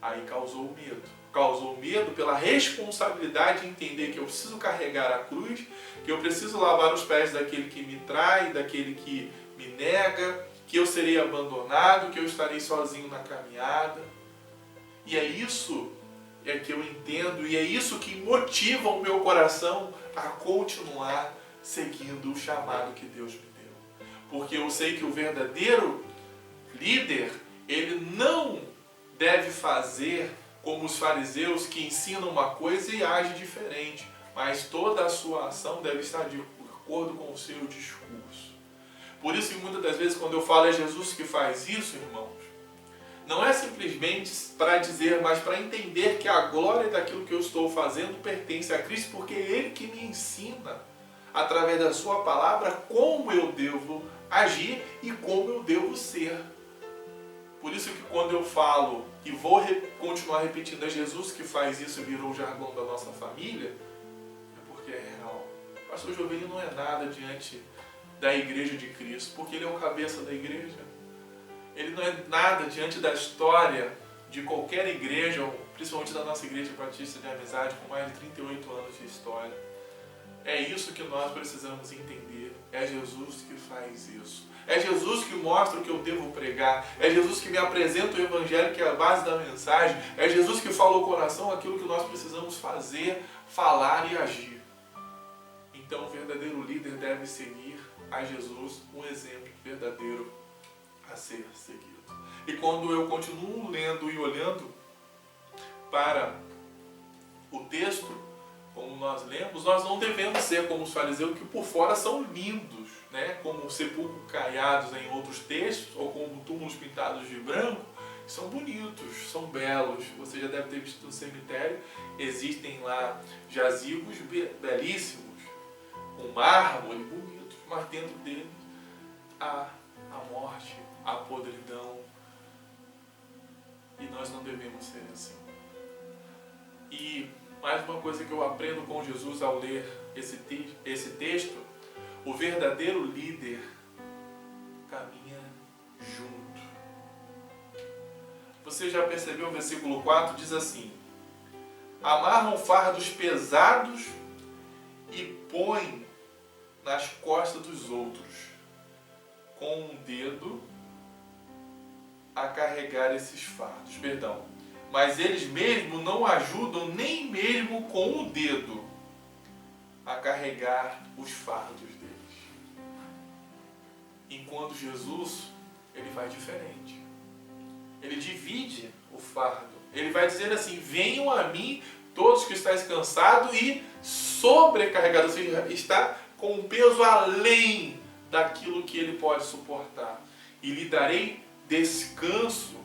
aí causou medo. Causou medo pela responsabilidade de entender que eu preciso carregar a cruz, que eu preciso lavar os pés daquele que me trai, daquele que me nega, que eu serei abandonado, que eu estarei sozinho na caminhada. E é isso que eu entendo, e é isso que motiva o meu coração a continuar seguindo o chamado que Deus me deu. Porque eu sei que o verdadeiro líder, ele não deve fazer como os fariseus que ensinam uma coisa e agem diferente, mas toda a sua ação deve estar de acordo com o seu discurso. Por isso que muitas das vezes quando eu falo é Jesus que faz isso, irmãos, não é simplesmente para dizer, mas para entender que a glória daquilo que eu estou fazendo pertence a Cristo, porque é Ele que me ensina, através da sua palavra, como eu devo agir e como eu devo ser. Por isso que quando eu falo, e vou continuar repetindo, é Jesus que faz isso e virou o jargão da nossa família, é porque é real. O pastor Jovelino não é nada diante da igreja de Cristo, porque ele é o cabeça da igreja. Ele não é nada diante da história de qualquer igreja, principalmente da nossa igreja batista de amizade, com mais de 38 anos de história. É isso que nós precisamos entender. É Jesus que faz isso. É Jesus que mostra o que eu devo pregar. É Jesus que me apresenta o Evangelho, que é a base da mensagem. É Jesus que fala ao coração aquilo que nós precisamos fazer, falar e agir. Então o verdadeiro líder deve seguir a Jesus, um exemplo verdadeiro a ser seguido. E quando eu continuo lendo e olhando para o texto, como nós lemos, nós não devemos ser como os fariseus, que por fora são lindos, né? Como sepulcros caiados em outros textos, ou como túmulos pintados de branco, são bonitos, são belos. Você já deve ter visto no cemitério, existem lá jazigos belíssimos, com mármore bonitos, mas dentro deles há a morte, a podridão. E nós não devemos ser assim. E mais uma coisa que eu aprendo com Jesus ao ler esse texto, o verdadeiro líder caminha junto. Você já percebeu o versículo 4? Diz assim: amarram fardos pesados e põem nas costas dos outros, com um dedo a carregar esses fardos. Mas eles mesmos não ajudam nem mesmo com o dedo a carregar os fardos deles. Enquanto Jesus, ele faz diferente. Ele divide o fardo. Ele vai dizer assim: venham a mim todos que estáis cansados e sobrecarregados. Ou seja, está com um peso além daquilo que ele pode suportar. E lhe darei descanso.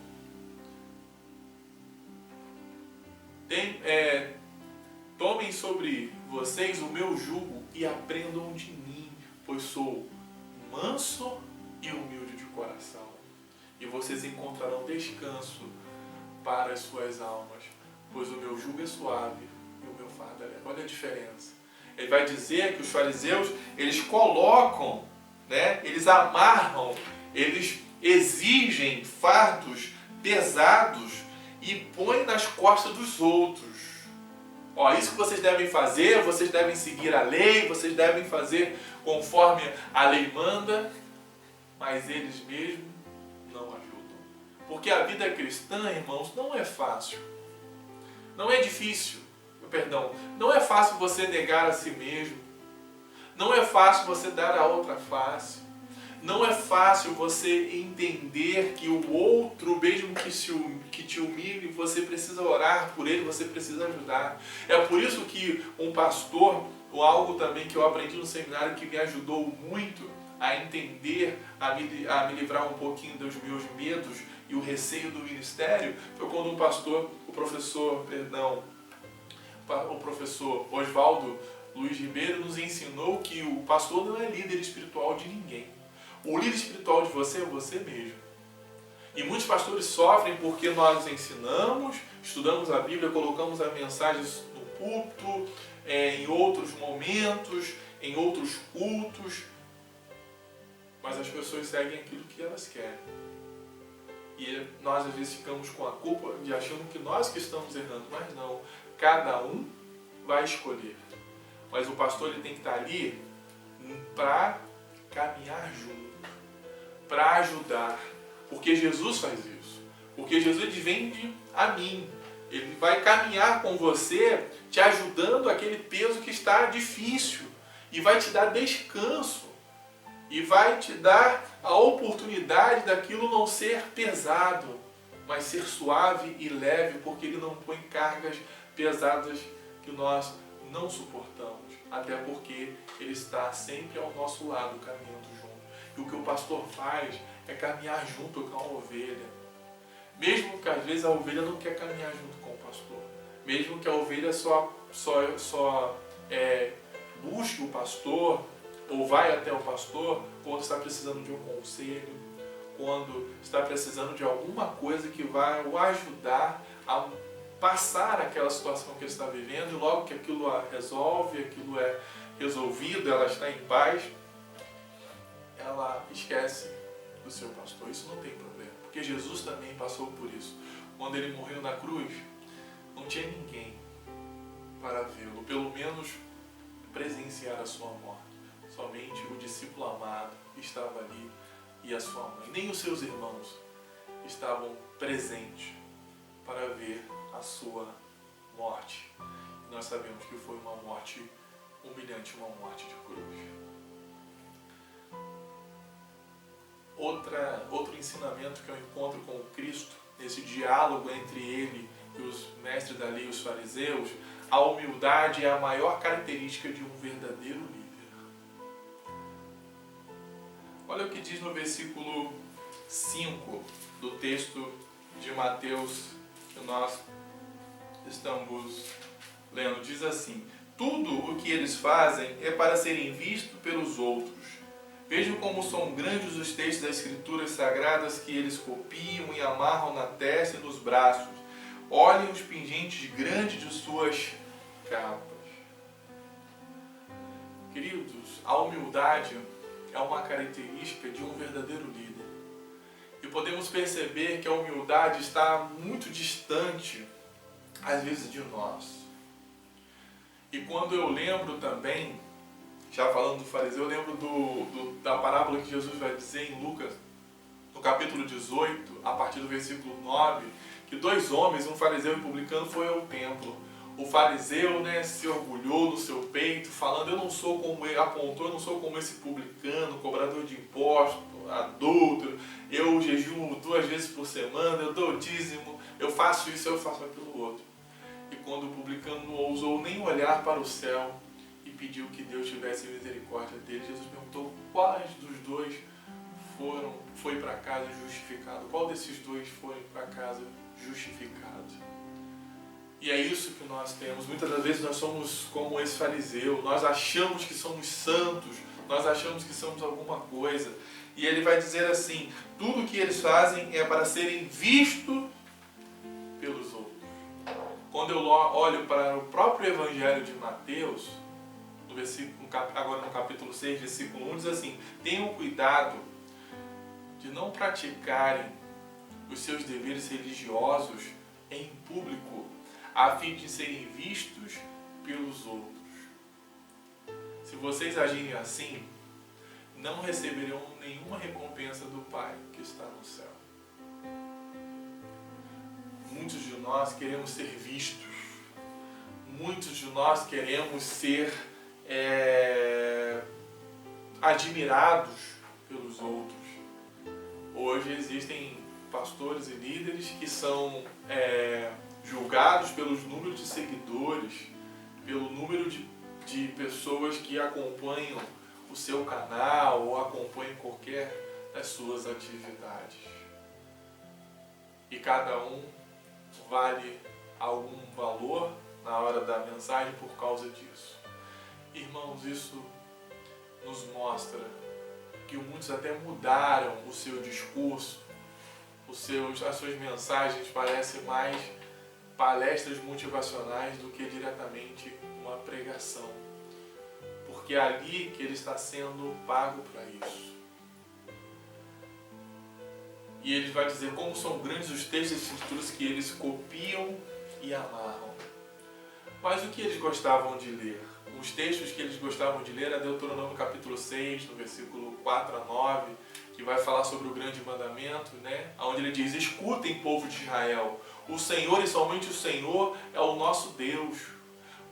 Tomem sobre vocês o meu jugo e aprendam de mim, pois sou manso e humilde de coração. E vocês encontrarão descanso para as suas almas, pois o meu jugo é suave e o meu fardo é leve. Olha a diferença. Ele vai dizer que os fariseus, eles colocam, né, eles amarram, eles exigem fardos pesados e põem nas costas dos outros. Ó, isso que vocês devem fazer, vocês devem seguir a lei, vocês devem fazer conforme a lei manda, mas eles mesmos não ajudam. Porque a vida cristã, irmãos, não é fácil. Não é difícil, não é fácil você negar a si mesmo. Não é fácil você dar a outra face. Não é fácil você entender que o outro, mesmo que te humilhe, você precisa orar por ele, você precisa ajudar. É por isso que um pastor, ou algo também que eu aprendi no seminário que me ajudou muito a entender, a me livrar um pouquinho dos meus medos e o receio do ministério, foi quando um pastor, o professor Oswaldo Luiz Ribeiro nos ensinou que o pastor não é líder espiritual de ninguém. O líder espiritual de você é você mesmo. E muitos pastores sofrem porque nós ensinamos, estudamos a Bíblia, colocamos as mensagens no púlpito, em outros momentos, em outros cultos, mas as pessoas seguem aquilo que elas querem. E nós às vezes ficamos com a culpa de achando que nós que estamos errando, mas não. Cada um vai escolher. Mas o pastor ele tem que estar ali para caminhar junto, para ajudar. Porque Jesus faz isso. Porque Jesus ele vem a mim. Ele vai caminhar com você, te ajudando aquele peso que está difícil. E vai te dar descanso. E vai te dar a oportunidade daquilo não ser pesado, mas ser suave e leve, porque ele não põe cargas pesadas que nós não suportamos. Até porque ele está sempre ao nosso lado, caminhando junto. E o que o pastor faz é caminhar junto com a ovelha. Mesmo que às vezes a ovelha não quer caminhar junto com o pastor. Mesmo que a ovelha só busque o pastor, ou vai até o pastor, quando está precisando de um conselho, quando está precisando de alguma coisa que vai o ajudar a passar aquela situação que ele está vivendo, e logo que aquilo a resolve, aquilo é resolvido, ela está em paz, ela esquece do seu pastor. Isso não tem problema, porque Jesus também passou por isso. Quando ele morreu na cruz, não tinha ninguém para vê-lo, pelo menos presenciar a sua morte. Somente o discípulo amado estava ali e a sua mãe. Nem os seus irmãos estavam presentes para ver a sua morte. E nós sabemos que foi uma morte humilhante, uma morte de cruz. Outro ensinamento que eu encontro com o Cristo, nesse diálogo entre ele e os mestres da lei e os fariseus, a humildade é a maior característica de um verdadeiro líder. Olha o que diz no versículo 5 do texto de Mateus que nós estamos lendo. Diz assim: tudo o que eles fazem é para serem vistos pelos outros. Vejam como são grandes os textos das Escrituras Sagradas que eles copiam e amarram na testa e nos braços. Olhem os pingentes grandes de suas capas. Queridos, a humildade é uma característica de um verdadeiro líder. E podemos perceber que a humildade está muito distante, às vezes, de nós. E quando eu lembro também, já falando do fariseu, eu lembro da parábola que Jesus vai dizer em Lucas, no capítulo 18, a partir do versículo 9, que dois homens, um fariseu e um publicano, foi ao templo. O fariseu, se orgulhou no seu peito, falando: eu não sou como ele, apontou: eu não sou como esse publicano, cobrador de impostos, adúltero, eu jejuo 2 vezes por semana, eu dou dízimo, eu faço isso, eu faço aquilo outro. E quando o publicano não ousou nem olhar para o céu e pediu que Deus tivesse misericórdia dele, Jesus perguntou: quais dos dois foi para casa justificado? Qual desses dois foi para casa justificado? E é isso que nós temos. Muitas das vezes nós somos como esse fariseu. Nós achamos que somos santos. Nós achamos que somos alguma coisa. E ele vai dizer assim: tudo o que eles fazem é para serem vistos pelos outros. Quando eu olho para o próprio Evangelho de Mateus, agora no capítulo 6, versículo 1, diz assim: tenham cuidado de não praticarem os seus deveres religiosos em público, a fim de serem vistos pelos outros. Se vocês agirem assim, não receberão nenhuma recompensa do Pai que está no céu. Muitos de nós queremos ser vistos. Muitos de nós queremos ser admirados pelos outros. Hoje existem pastores e líderes que são julgados pelos números de seguidores, pelo número de pessoas que acompanham o seu canal ou acompanham qualquer das suas atividades. E cada um vale algum valor na hora da mensagem por causa disso. Irmãos, isso nos mostra que muitos até mudaram o seu discurso, as suas mensagens parecem mais palestras motivacionais do que diretamente uma pregação. Porque é ali que ele está sendo pago para isso. E ele vai dizer como são grandes os textos e escrituras que eles copiam e amarram. Mas o que eles gostavam de ler? Os textos que eles gostavam de ler é Deuteronômio capítulo 6, no versículo 4 a 9, que vai falar sobre o grande mandamento, né? Onde ele diz: escutem, povo de Israel, o Senhor e somente o Senhor é o nosso Deus.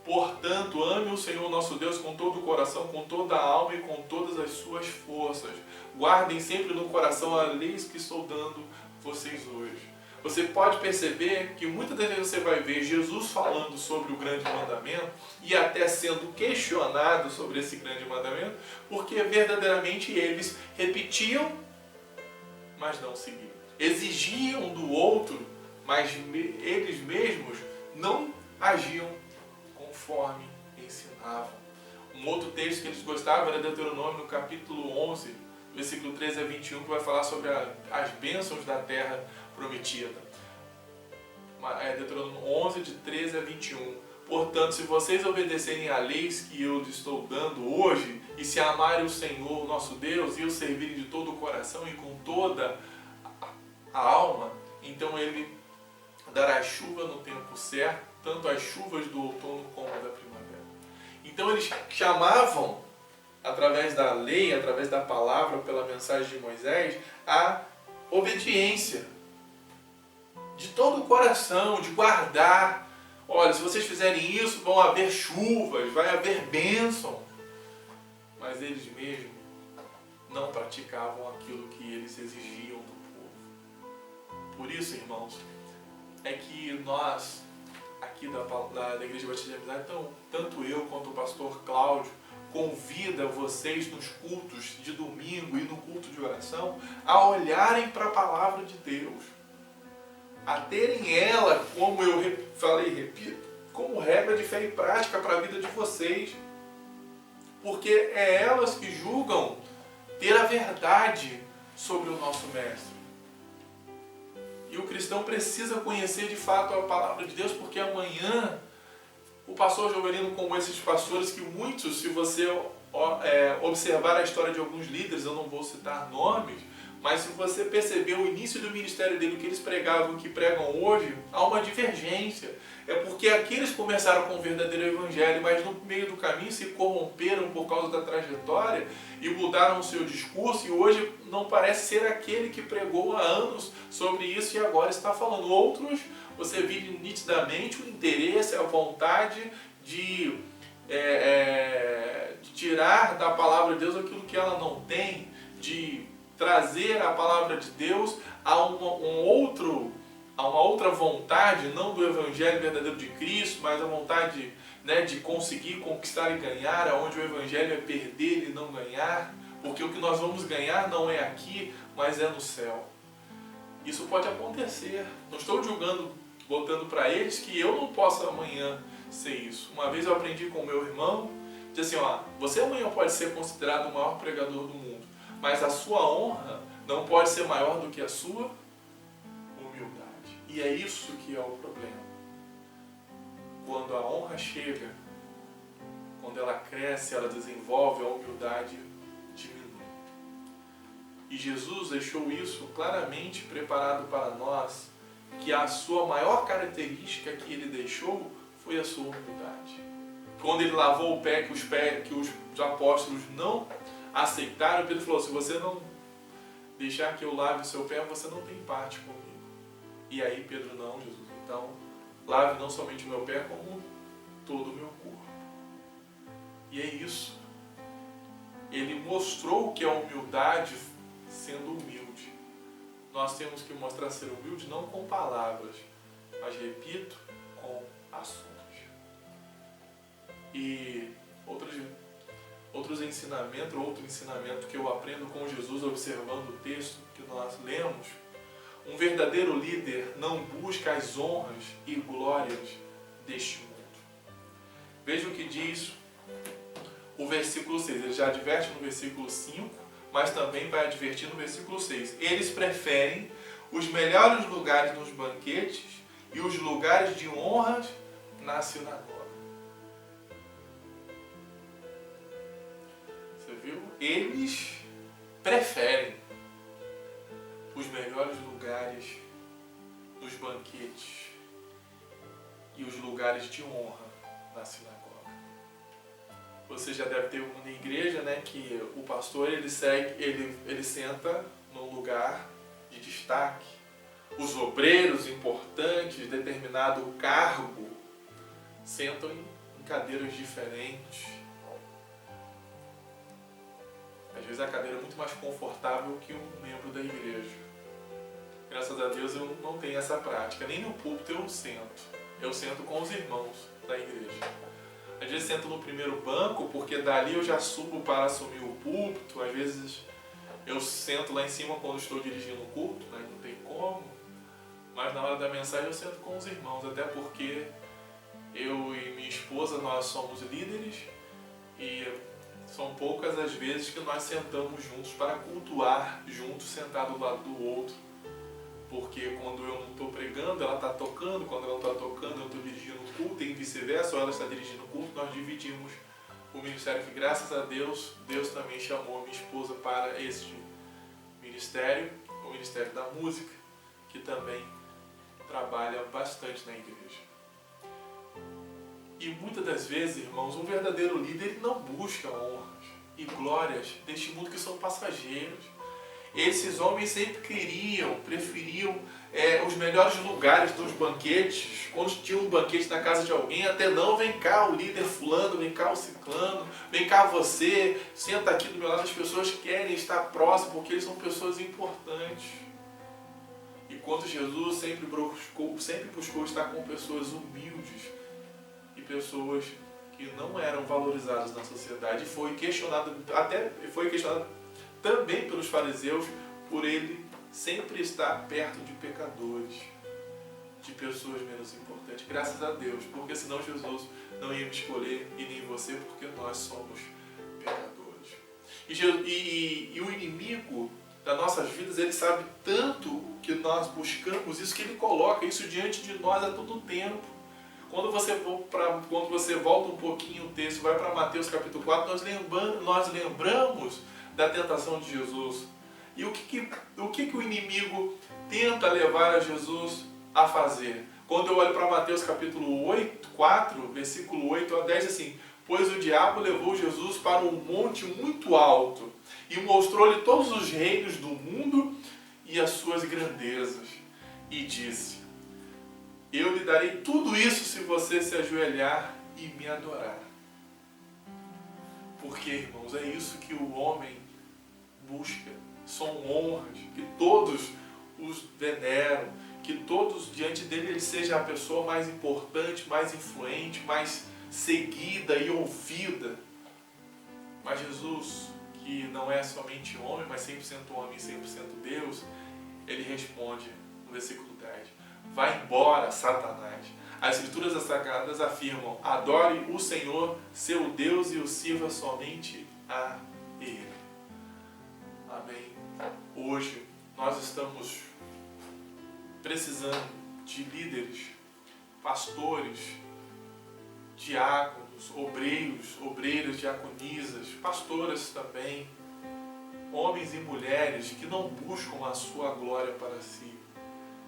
Portanto, ame o Senhor nosso Deus com todo o coração, com toda a alma e com todas as suas forças. Guardem sempre no coração as leis que estou dando vocês hoje. Você pode perceber que muitas das vezes você vai ver Jesus falando sobre o grande mandamento e até sendo questionado sobre esse grande mandamento, porque verdadeiramente eles repetiam, mas não seguiam. Exigiam do outro, mas eles mesmos não agiam conforme ensinavam. Um outro texto que eles gostavam era Deuteronômio no capítulo 11, versículo 13 a 21, que vai falar sobre as bênçãos da terra prometida. Deuteronômio 11, de 13 a 21. Portanto, se vocês obedecerem às leis que eu lhes estou dando hoje, e se amarem o Senhor, nosso Deus, e o servirem de todo o coração e com toda a alma, então Ele dará chuva no tempo certo, tanto as chuvas do outono como da primavera. Então eles chamavam, através da lei, através da palavra, pela mensagem de Moisés, a obediência de todo o coração, de guardar. Olha, se vocês fizerem isso, vão haver chuvas, vai haver bênção. Mas eles mesmos não praticavam aquilo que eles exigiam do povo. Por isso, irmãos, é que nós, aqui da Igreja Batista de Amizade, tanto eu quanto o pastor Cláudio, convida vocês nos cultos de domingo e no culto de oração a olharem para a palavra de Deus, a terem ela, como eu falei e repito, como regra de fé e prática para a vida de vocês, porque é elas que julgam ter a verdade sobre o nosso Mestre. E o cristão precisa conhecer de fato a palavra de Deus, porque amanhã o pastor Jovelino, como esses pastores que muitos, se você observar a história de alguns líderes, eu não vou citar nomes, mas se você perceber o início do ministério dele, o que eles pregavam e o que pregam hoje, há uma divergência. É porque aqueles começaram com o verdadeiro evangelho, mas no meio do caminho se corromperam por causa da trajetória e mudaram o seu discurso, e hoje não parece ser aquele que pregou há anos sobre isso e agora está falando. Outros, você vê nitidamente o interesse, a vontade de tirar da palavra de Deus aquilo que ela não tem, de trazer a palavra de Deus a uma outra vontade, não do evangelho verdadeiro de Cristo, mas a vontade, né, de conseguir conquistar e ganhar, onde o evangelho é perder e não ganhar, porque o que nós vamos ganhar não é aqui, mas é no céu. Isso pode acontecer. Não estou julgando, botando para eles que eu não posso amanhã ser isso. Uma vez eu aprendi com o meu irmão, disse assim, você amanhã pode ser considerado o maior pregador do mundo, mas a sua honra não pode ser maior do que a sua humildade. E é isso que é o problema. Quando a honra chega, quando ela cresce, ela desenvolve, a humildade diminui. E Jesus deixou isso claramente preparado para nós, que a sua maior característica que ele deixou foi a sua humildade. Quando ele lavou o pé que os apóstolos não aceitaram, Pedro falou, se você não deixar que eu lave o seu pé, você não tem parte comigo. E aí Pedro, não, Jesus, então lave não somente o meu pé, como todo o meu corpo. E é isso. Ele mostrou que a humildade sendo humilde. Nós temos que mostrar ser humilde não com palavras, mas, repito, com ações. E outro ensinamento que eu aprendo com Jesus observando o texto que nós lemos, um verdadeiro líder não busca as honras e glórias deste mundo. Veja o que diz o versículo 6. Ele já adverte no versículo 5, mas também vai advertir no versículo 6. Eles preferem os melhores lugares nos banquetes e os lugares de honra na sinagoga. Você viu? Eles preferem os melhores lugares nos banquetes e os lugares de honra na sinagoga. Você já deve ter uma igreja, né, que o pastor ele senta num lugar de destaque. Os obreiros importantes de determinado cargo sentam em cadeiras diferentes. Às vezes a cadeira é muito mais confortável que um membro da igreja. Graças a Deus eu não tenho essa prática. Nem no púlpito eu sento. Eu sento com os irmãos da igreja. Às vezes sento no primeiro banco, porque dali eu já subo para assumir o púlpito. Às vezes eu sento lá em cima quando estou dirigindo o culto, né? Não tem como. Mas na hora da mensagem eu sento com os irmãos, até porque eu e minha esposa, nós somos líderes e são poucas as vezes que nós sentamos juntos para cultuar, juntos, sentados do lado do outro. Porque quando eu não estou pregando, ela está tocando, quando ela não está tocando, eu estou dirigindo o culto, e vice-versa, ou ela está dirigindo o culto, nós dividimos o ministério, que graças a Deus, Deus também chamou a minha esposa para este ministério, o Ministério da Música, que também trabalha bastante na igreja. E muitas das vezes, irmãos, um verdadeiro líder ele não busca honras e glórias deste mundo que são passageiros. Esses homens sempre preferiam os melhores lugares dos banquetes. Quando tinha um banquete na casa de alguém, até não, vem cá o líder fulano, vem cá o ciclano, vem cá você, senta aqui do meu lado. As pessoas querem estar próximas porque eles são pessoas importantes. Enquanto Jesus sempre buscou estar com pessoas humildes e pessoas que não eram valorizadas na sociedade. Foi questionado também pelos fariseus, por ele sempre estar perto de pecadores, de pessoas menos importantes. Graças a Deus, porque senão Jesus não ia me escolher e nem você, porque nós somos pecadores. E o inimigo das nossas vidas, ele sabe tanto que nós buscamos isso, que ele coloca isso diante de nós a todo tempo. Quando você volta um pouquinho o texto, vai para Mateus capítulo 4, nós lembramos da tentação de Jesus. E o que o inimigo tenta levar a Jesus a fazer? Quando eu olho para Mateus capítulo 4, versículo 8 a 10, assim: pois o diabo levou Jesus para um monte muito alto e mostrou-lhe todos os reinos do mundo e as suas grandezas. E disse: eu lhe darei tudo isso se você se ajoelhar e me adorar. Porque, irmãos, é isso que o homem busca. São honras, que todos os veneram, que todos diante dele ele seja a pessoa mais importante, mais influente, mais seguida e ouvida. Mas Jesus, que não é somente homem, mas 100% homem e 100% Deus, ele responde no versículo 10: vai embora, Satanás. As Escrituras Sagradas afirmam: adore o Senhor, seu Deus, e o sirva somente a Ele. Amém. Hoje nós estamos precisando de líderes, pastores, diáconos, obreiras, diaconisas, pastoras também, homens e mulheres que não buscam a sua glória para si,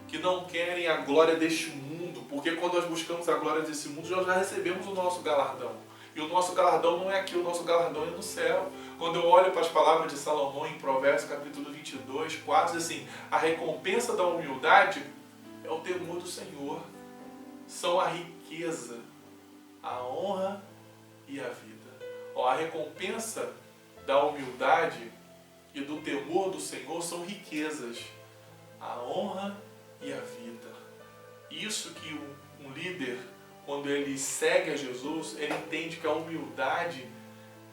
que não querem a glória deste mundo, porque quando nós buscamos a glória desse mundo, nós já recebemos o nosso galardão. E o nosso galardão não é aqui, o nosso galardão é no céu. Quando eu olho para as palavras de Salomão em Provérbios capítulo 22, 4, diz assim: a recompensa da humildade é o temor do Senhor. São a riqueza, a honra e a vida. A recompensa da humildade e do temor do Senhor são riquezas, a honra e a vida. Isso que um líder, quando ele segue a Jesus, ele entende que a humildade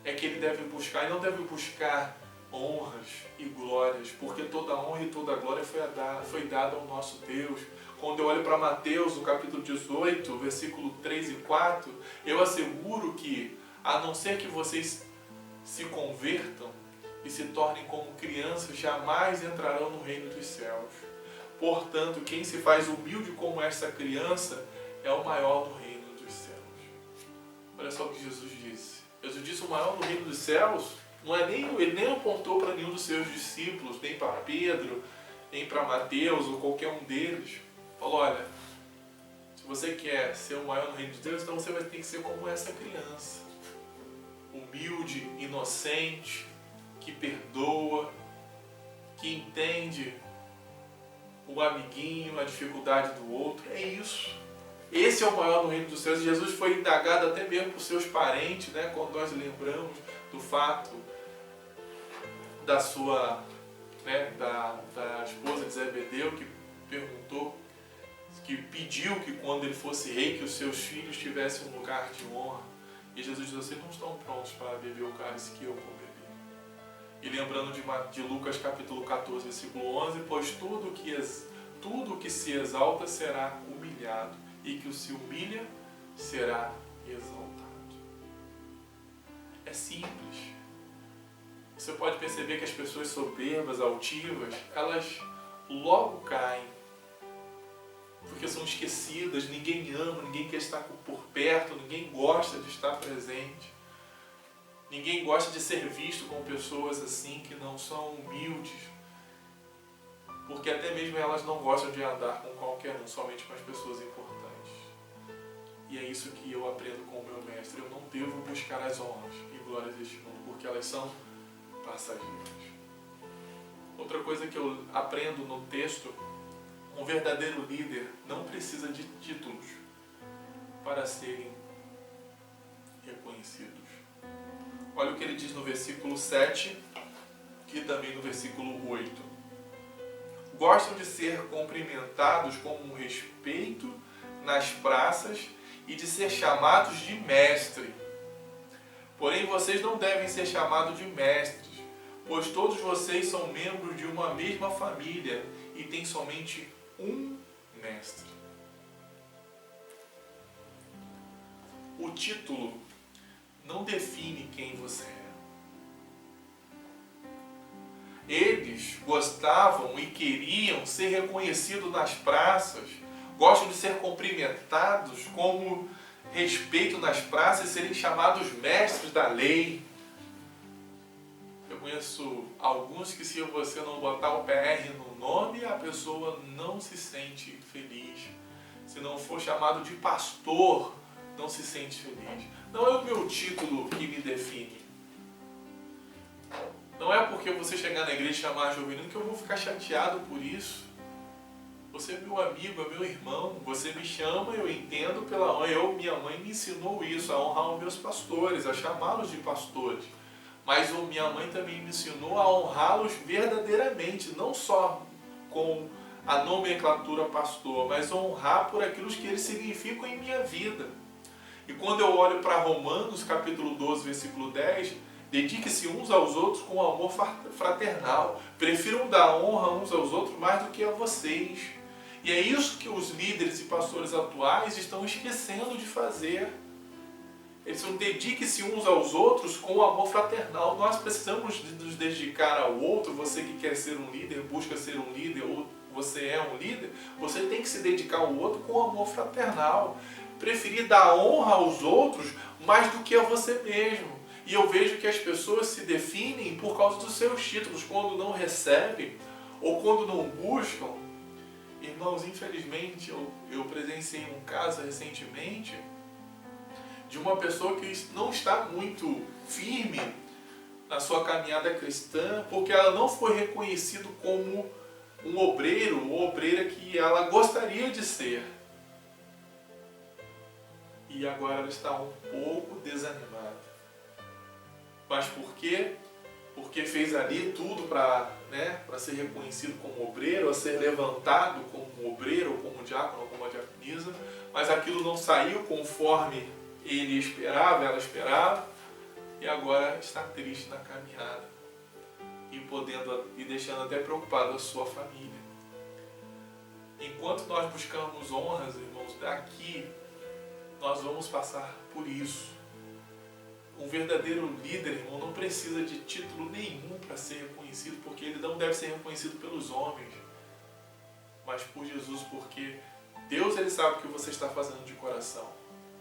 é que ele deve buscar, e não deve buscar honras e glórias, porque toda honra e toda glória foi dada ao nosso Deus. Quando eu olho para Mateus, no capítulo 18, versículo 3 e 4, eu asseguro que, a não ser que vocês se convertam e se tornem como crianças, jamais entrarão no reino dos céus. Portanto, quem se faz humilde como essa criança é o maior no reino dos céus. Olha só o que Jesus disse. Jesus disse: o maior no reino dos céus não é ele nem apontou para nenhum dos seus discípulos, nem para Pedro, nem para Mateus ou qualquer um deles. Falou: olha, se você quer ser o maior no reino de Deus, então você vai ter que ser como essa criança. Humilde, inocente, que perdoa, que entende o amiguinho, a dificuldade do outro. É isso. Esse é o maior no reino dos céus. Jesus foi indagado até mesmo por seus parentes, né? Quando nós lembramos do fato da sua, né, da esposa de Zebedeu, que perguntou, que pediu que quando ele fosse rei, que os seus filhos tivessem um lugar de honra. E Jesus disse: vocês não estão prontos para beber o cálice que eu vou beber. E lembrando de Lucas capítulo 14, versículo 11, pois tudo que se exalta será humilhado, e que o se humilha será exaltado. É simples. Você pode perceber que as pessoas soberbas, altivas, elas logo caem, porque são esquecidas, ninguém ama, ninguém quer estar por perto, ninguém gosta de estar presente. Ninguém gosta de ser visto com pessoas assim que não são humildes, porque até mesmo elas não gostam de andar com qualquer um, somente com as pessoas importantes. E é isso que eu aprendo com o meu mestre: eu não devo buscar as honras e glórias deste mundo, porque elas são passageiras. Outra coisa que eu aprendo no texto: um verdadeiro líder não precisa de títulos para serem reconhecidos. Olha o que ele diz no versículo 7 e também no versículo 8. Gostam de ser cumprimentados com um respeito nas praças e de ser chamados de mestre. Porém, vocês não devem ser chamados de mestres, pois todos vocês são membros de uma mesma família e têm somente um mestre. O título não define quem você é. Eles gostavam e queriam ser reconhecidos nas praças, gostam de ser cumprimentados como respeito nas praças e serem chamados mestres da lei. Eu conheço alguns que, se você não botar o PR no nome, a pessoa não se sente feliz. Se não for chamado de pastor, não se sente feliz. Não é o meu título que me define. Não é porque você chegar na igreja e chamar Jovelino que eu vou ficar chateado por isso. Você é meu amigo, é meu irmão. Você me chama, eu entendo pela honra. Minha mãe me ensinou isso, a honrar os meus pastores, a chamá-los de pastores. Mas minha mãe também me ensinou a honrá-los verdadeiramente, não só com a nomenclatura pastor, mas honrar por aquilo que eles significam em minha vida. E quando eu olho para Romanos, capítulo 12, versículo 10, dedique-se uns aos outros com amor fraternal. Prefiram dar honra uns aos outros mais do que a vocês. E é isso que os líderes e pastores atuais estão esquecendo de fazer. Eles são: dedique-se uns aos outros com amor fraternal. Nós precisamos nos dedicar ao outro. Você que quer ser um líder, busca ser um líder, ou você é um líder, você tem que se dedicar ao outro com amor fraternal. Preferir dar honra aos outros mais do que a você mesmo. E eu vejo que as pessoas se definem por causa dos seus títulos, quando não recebem ou quando não buscam. Irmãos, infelizmente eu presenciei um caso recentemente de uma pessoa que não está muito firme na sua caminhada cristã, porque ela não foi reconhecida como um obreiro ou obreira que ela gostaria de ser. E agora ela está um pouco desanimada. Mas por quê? Porque fez ali tudo para ser reconhecido como obreiro, a ser levantado como obreiro, ou como diácono, ou como diaconisa, mas aquilo não saiu conforme ele esperava, ela esperava, e agora está triste na caminhada e deixando até preocupado a sua família. Enquanto nós buscamos honras, irmãos, daqui nós vamos passar por isso. Um verdadeiro líder, irmão, não precisa de título nenhum para ser reconhecido, porque ele não deve ser reconhecido pelos homens, mas por Jesus, porque Deus, ele sabe o que você está fazendo de coração.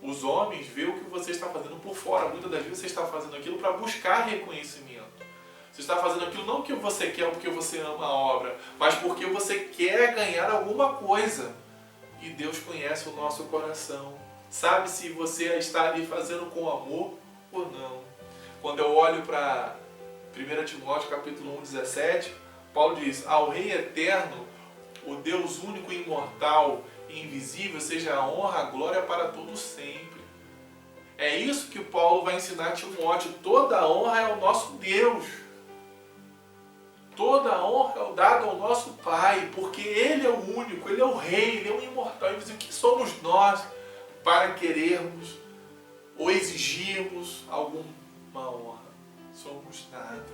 Os homens veem o que você está fazendo por fora. Muitas das vezes você está fazendo aquilo para buscar reconhecimento. Você está fazendo aquilo não porque você quer ou porque você ama a obra, mas porque você quer ganhar alguma coisa. E Deus conhece o nosso coração. Sabe se você está ali fazendo com amor ou não. Quando eu olho para 1 Timóteo capítulo 1:17, Paulo diz: ao Rei eterno, o Deus único e imortal e invisível, seja a honra, a glória para todos sempre. É isso que Paulo vai ensinar a Timóteo. Toda a honra é ao nosso Deus. Toda a honra é dada ao nosso Pai, porque Ele é o único, Ele é o Rei, Ele é o imortal. E o que somos nós para querermos ou exigirmos alguma honra? Somos nada.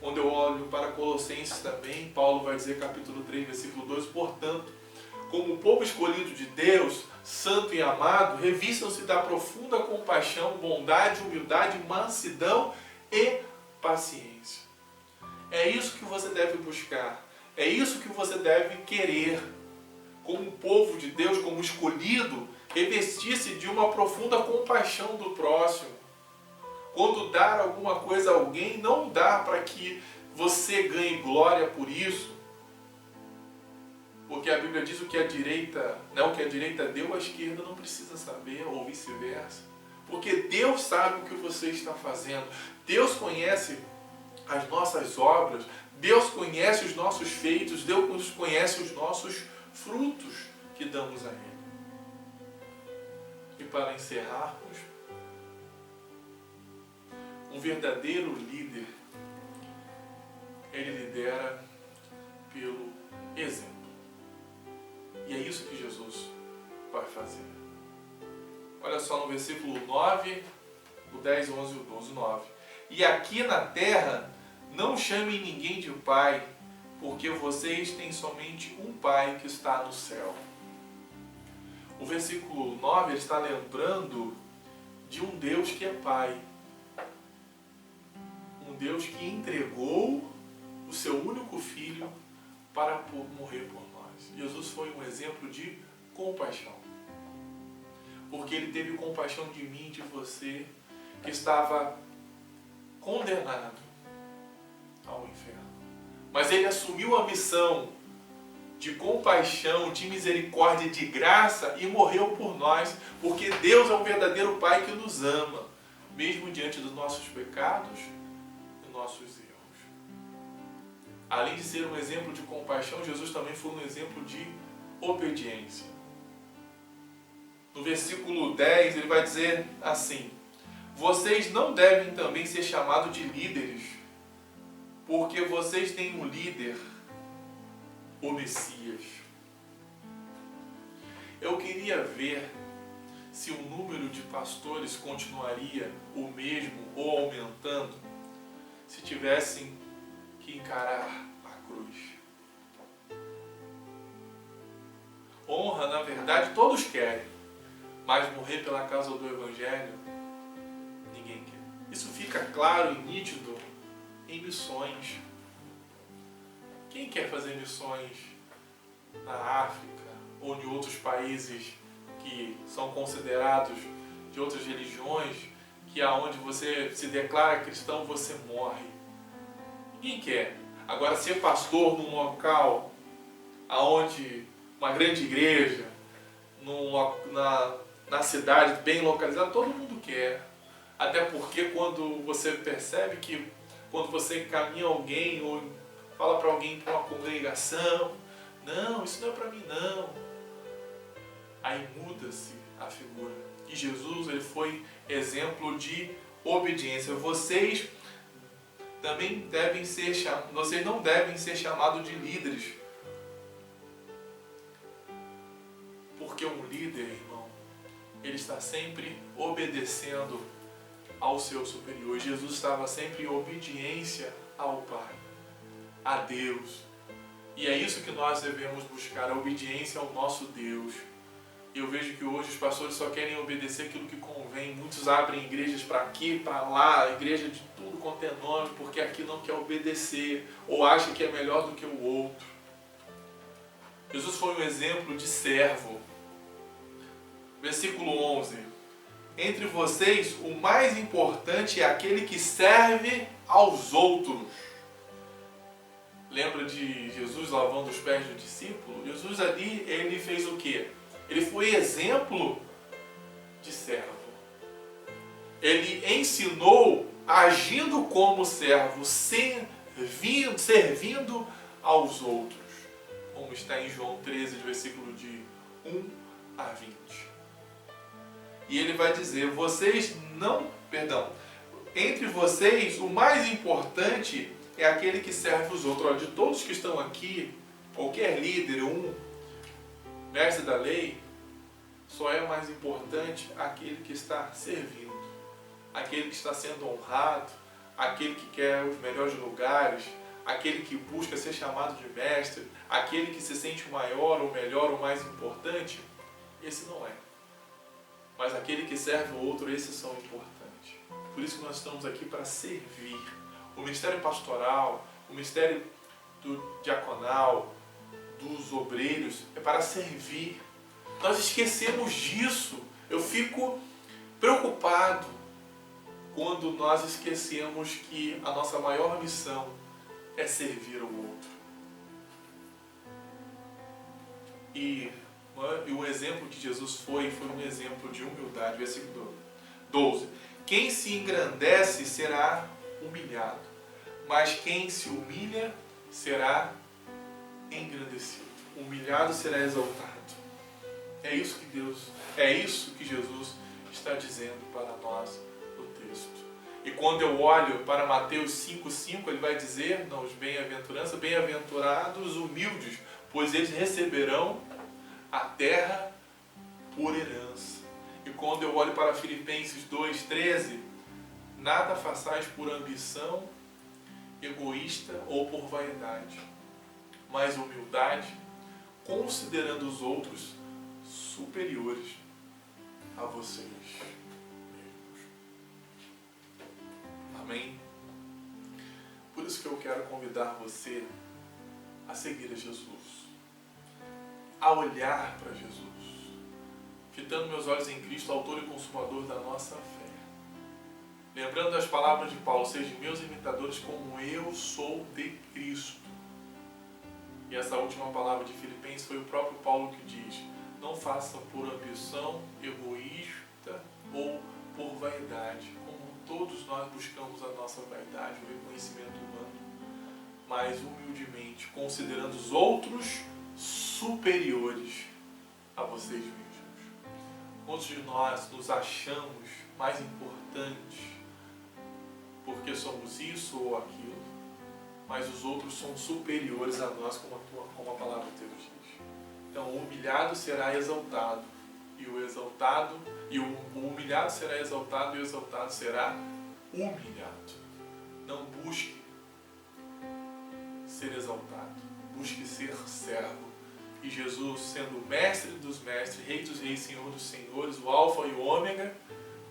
Quando eu olho para Colossenses também, Paulo vai dizer, capítulo 3, versículo 2, portanto, como povo escolhido de Deus, santo e amado, revistam-se da profunda compaixão, bondade, humildade, mansidão e paciência. É isso que você deve buscar. É isso que você deve querer. Como povo de Deus, como escolhido, revestir-se de uma profunda compaixão do próximo. Quando dar alguma coisa a alguém, não dá para que você ganhe glória por isso. Porque a Bíblia diz o que a direita deu, a esquerda não precisa saber, ou vice-versa. Porque Deus sabe o que você está fazendo. Deus conhece as nossas obras, Deus conhece os nossos feitos, Deus conhece os nossos frutos que damos a Ele. E para encerrarmos, um verdadeiro líder, ele lidera pelo exemplo. E é isso que Jesus vai fazer. Olha só no versículo 9, o 10, 11 e o 12, 9. E aqui na terra, não chamem ninguém de pai, porque vocês têm somente um pai que está no céu. O versículo 9, ele está lembrando de um Deus que é pai. Um Deus que entregou o seu único filho para morrer por nós. Jesus foi um exemplo de compaixão. Porque ele teve compaixão de mim e de você, que estava condenado ao inferno. Mas ele assumiu a missão de compaixão, de misericórdia, de graça e morreu por nós, porque Deus é um verdadeiro Pai que nos ama, mesmo diante dos nossos pecados e nossos erros. Além de ser um exemplo de compaixão, Jesus também foi um exemplo de obediência. No versículo 10, ele vai dizer assim: vocês não devem também ser chamados de líderes, porque vocês têm um líder, o Messias. Eu queria ver se o número de pastores continuaria o mesmo ou aumentando se tivessem que encarar a cruz. Honra, na verdade, todos querem, mas morrer pela causa do Evangelho, ninguém quer. Isso fica claro e nítido em missões. Quem quer fazer missões na África ou em outros países que são considerados de outras religiões, que aonde você se declara cristão, você morre? Ninguém quer. Agora, ser pastor num local aonde uma grande igreja, na cidade bem localizada, todo mundo quer. Até porque quando você percebe que quando você encaminha alguém ou fala para alguém para uma congregação, não, isso não é para mim não. Aí muda-se a figura. E Jesus, ele foi exemplo de obediência. Vocês também vocês não devem ser chamados de líderes. Porque um líder, irmão, ele está sempre obedecendo ao seu superior. Jesus estava sempre em obediência ao Pai, a Deus. E é isso que nós devemos buscar, a obediência ao nosso Deus. E eu vejo que hoje os pastores só querem obedecer aquilo que convém. Muitos abrem igrejas para aqui, para lá, igreja de tudo quanto é nome, porque aqui não quer obedecer, ou acha que é melhor do que o outro. Jesus foi um exemplo de servo. Versículo 11. Entre vocês, o mais importante é aquele que serve aos outros. Lembra de Jesus lavando os pés do discípulo? Jesus ali, ele fez o quê? Ele foi exemplo de servo. Ele ensinou agindo como servo, servindo aos outros. Como está em João 13, versículo de 1 a 20. E ele vai dizer, entre vocês, o mais importante é aquele que serve os outros. Olha, de todos que estão aqui, qualquer líder, mestre da lei, só é mais importante aquele que está servindo, aquele que está sendo honrado, aquele que quer os melhores lugares, aquele que busca ser chamado de mestre, aquele que se sente maior, ou melhor, ou mais importante. Esse não é. Mas aquele que serve o outro, esses são importantes. Por isso que nós estamos aqui para servir. O ministério pastoral, o ministério do diaconal, dos obreiros, é para servir. Nós esquecemos disso. Eu fico preocupado quando nós esquecemos que a nossa maior missão é servir o outro. E o exemplo que Jesus foi um exemplo de humildade. Versículo 12. Quem se engrandece será humilhado, mas quem se humilha será engrandecido. Humilhado será exaltado. É isso que Jesus está dizendo para nós no texto. E quando eu olho para Mateus 5,5, ele vai dizer, os bem-aventurados humildes, pois eles receberão a terra por herança. E quando eu olho para Filipenses 2,13, nada façais por ambição egoísta ou por vaidade, mas humildade, considerando os outros superiores a vocês mesmos. Amém? Por isso que eu quero convidar você a seguir a Jesus, a olhar para Jesus, fitando meus olhos em Cristo, autor e consumador da nossa fé. Lembrando das palavras de Paulo, sejam meus imitadores como eu sou de Cristo. E essa última palavra de Filipenses foi o próprio Paulo que diz, não façam por ambição egoísta ou por vaidade, como todos nós buscamos a nossa vaidade, o reconhecimento humano, mas humildemente, considerando os outros superiores a vocês mesmos. Muitos de nós nos achamos mais importantes porque somos isso ou aquilo, mas os outros são superiores a nós, como a palavra de Deus diz. Então o humilhado será exaltado, e o humilhado será exaltado, e o exaltado será humilhado. Não busque ser exaltado, busque ser servo. E Jesus, sendo o mestre dos mestres, rei dos reis, senhor dos senhores, o alfa e o ômega,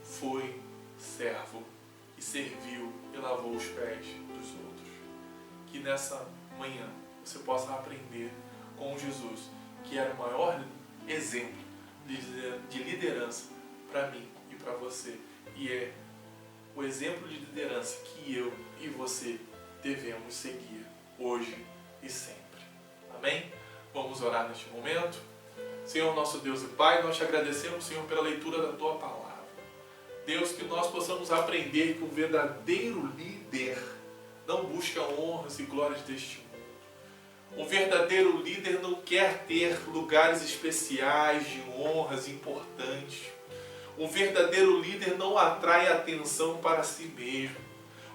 foi servo e serviu e lavou os pés dos outros. Que nessa manhã você possa aprender com Jesus, que era o maior exemplo de liderança para mim e para você. E é o exemplo de liderança que eu e você devemos seguir hoje e sempre. Amém? Vamos orar neste momento. Senhor, nosso Deus e Pai, nós te agradecemos, Senhor, pela leitura da Tua Palavra. Deus, que nós possamos aprender que um verdadeiro líder não busca honras e glórias deste mundo. Um verdadeiro líder não quer ter lugares especiais de honras importantes. Um verdadeiro líder não atrai atenção para si mesmo.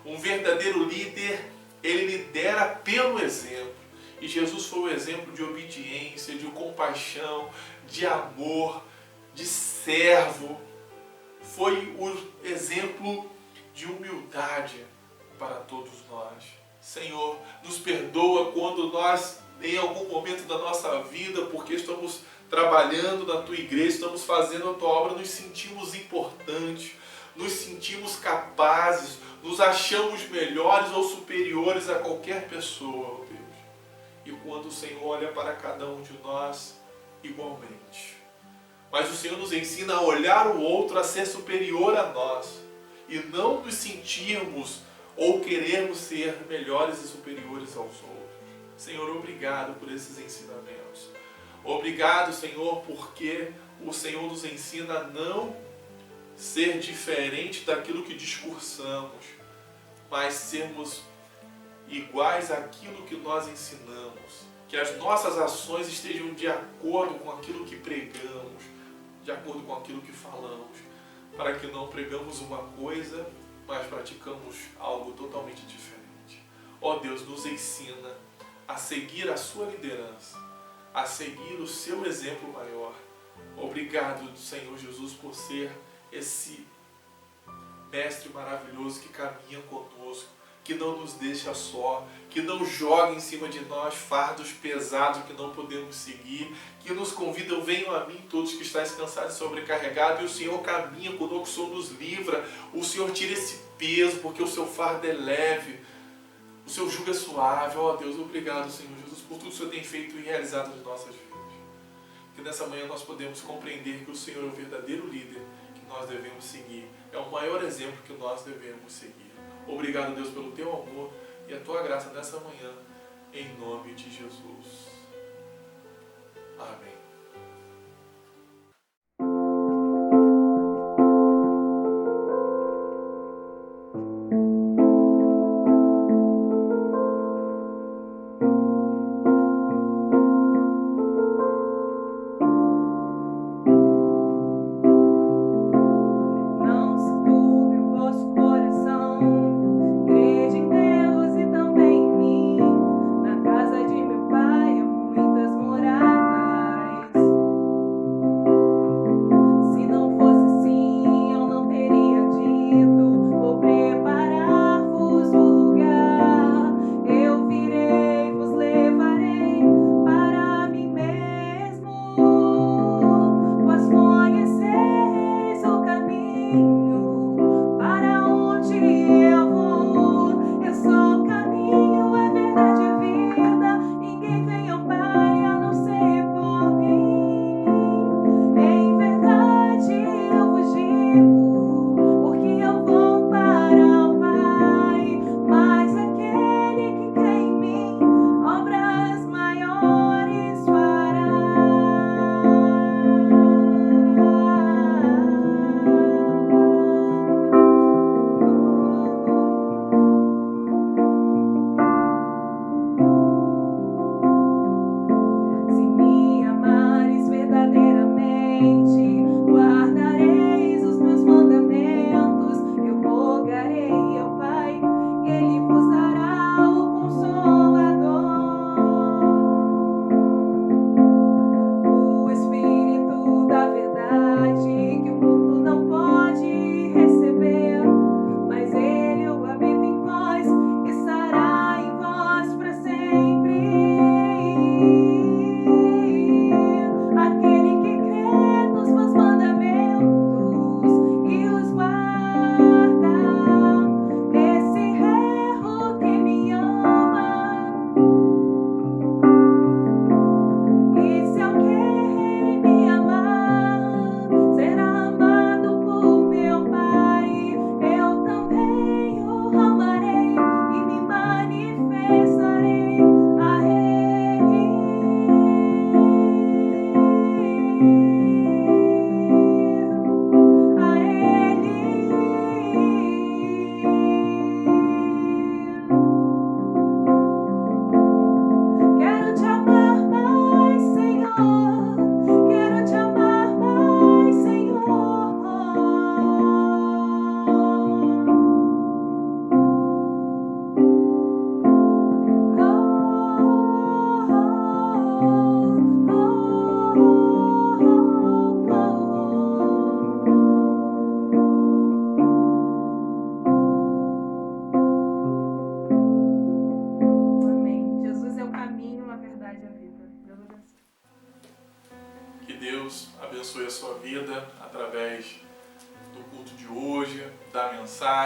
Um verdadeiro líder, ele lidera pelo exemplo. E Jesus foi o exemplo de obediência, de compaixão, de amor, de servo. Foi o exemplo de humildade para todos nós. Senhor, nos perdoa quando nós, em algum momento da nossa vida, porque estamos trabalhando na tua igreja, estamos fazendo a tua obra, nos sentimos importantes, nos sentimos capazes, nos achamos melhores ou superiores a qualquer pessoa, ó Deus. E quando o Senhor olha para cada um de nós, igualmente. Mas o Senhor nos ensina a olhar o outro, a ser superior a nós, e não nos sentirmos ou querermos ser melhores e superiores aos outros. Senhor, obrigado por esses ensinamentos. Obrigado, Senhor, porque o Senhor nos ensina a não ser diferente daquilo que discursamos, mas sermos iguais àquilo que nós ensinamos. Que as nossas ações estejam de acordo com aquilo que pregamos, de acordo com aquilo que falamos, para que não pregamos uma coisa, mas praticamos algo totalmente diferente. Ó Deus, nos ensina a seguir a sua liderança, a seguir o seu exemplo maior. Obrigado, Senhor Jesus, por ser esse mestre maravilhoso que caminha conosco, que não nos deixa só, que não joga em cima de nós fardos pesados que não podemos seguir, que nos convida, venham a mim todos que estáis cansados e sobrecarregados, e o Senhor caminha conosco, o Senhor nos livra, o Senhor tira esse peso, porque o seu fardo é leve, o seu jugo é suave. Ó Deus, obrigado, Senhor Jesus, por tudo que o Senhor tem feito e realizado em nossas vidas. Que nessa manhã nós podemos compreender que o Senhor é o verdadeiro líder que nós devemos seguir, é o maior exemplo que nós devemos seguir. Obrigado, Deus, pelo teu amor e a tua graça nessa manhã, em nome de Jesus. Amém. Não se turbe o vosso coração, crede em Deus e também em mim. Na casa de meu pai há muitas moradas.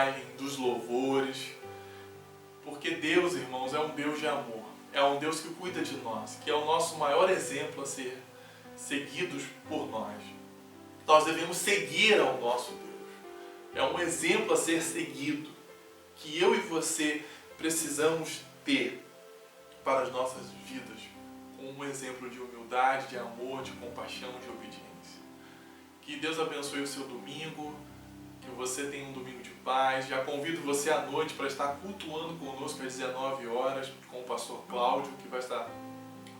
mensagem, dos louvores. Porque Deus, irmãos, é um Deus de amor. É um Deus que cuida de nós, que é o nosso maior exemplo a ser seguidos por nós. Nós devemos seguir ao nosso Deus. É um exemplo a ser seguido, que eu e você precisamos ter para as nossas vidas, com um exemplo de humildade, de amor, de compaixão, de obediência. Que Deus abençoe o seu domingo, que você tenha um domingo de paz. Já convido você à noite para estar cultuando conosco às 19 horas com o pastor Cláudio, que vai estar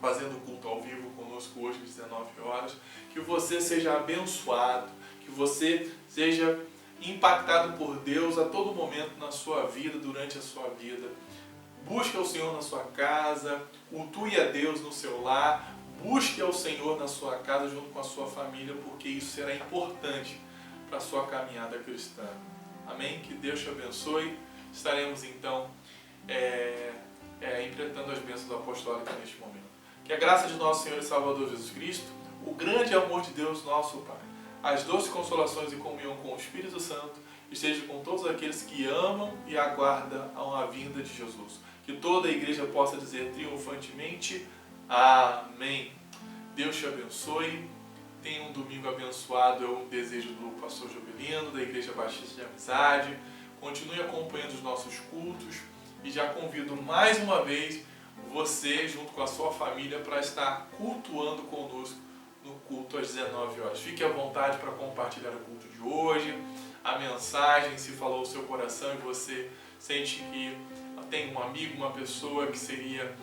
fazendo culto ao vivo conosco hoje às 19 horas. Que você seja abençoado, que você seja impactado por Deus a todo momento na sua vida, durante a sua vida. Busque ao Senhor na sua casa, cultue a Deus no seu lar, busque ao Senhor na sua casa junto com a sua família, porque isso será importante para a sua caminhada cristã. Amém? Que Deus te abençoe. Estaremos então interpretando as bênçãos apostólicas neste momento. Que a graça de nosso Senhor e Salvador Jesus Cristo, o grande amor de Deus nosso Pai, as doces consolações e comunhão com o Espírito Santo esteja com todos aqueles que amam e aguardam a vinda de Jesus. Que toda a igreja possa dizer triunfantemente: Amém. Deus te abençoe. Tenha um domingo abençoado. É o desejo do pastor Jovelino, da Igreja Batista de Amizade. Continue acompanhando os nossos cultos e já convido mais uma vez você, junto com a sua família, para estar cultuando conosco no culto às 19 horas. Fique à vontade para compartilhar o culto de hoje, a mensagem, se falou o seu coração e você sente que tem um amigo, uma pessoa que seria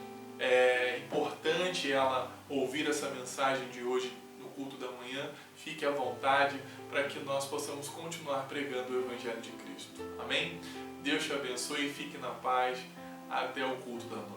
importante ela ouvir essa mensagem de hoje no culto da manhã, fique à vontade para que nós possamos continuar pregando o Evangelho de Cristo. Amém? Deus te abençoe e fique na paz até o culto da noite.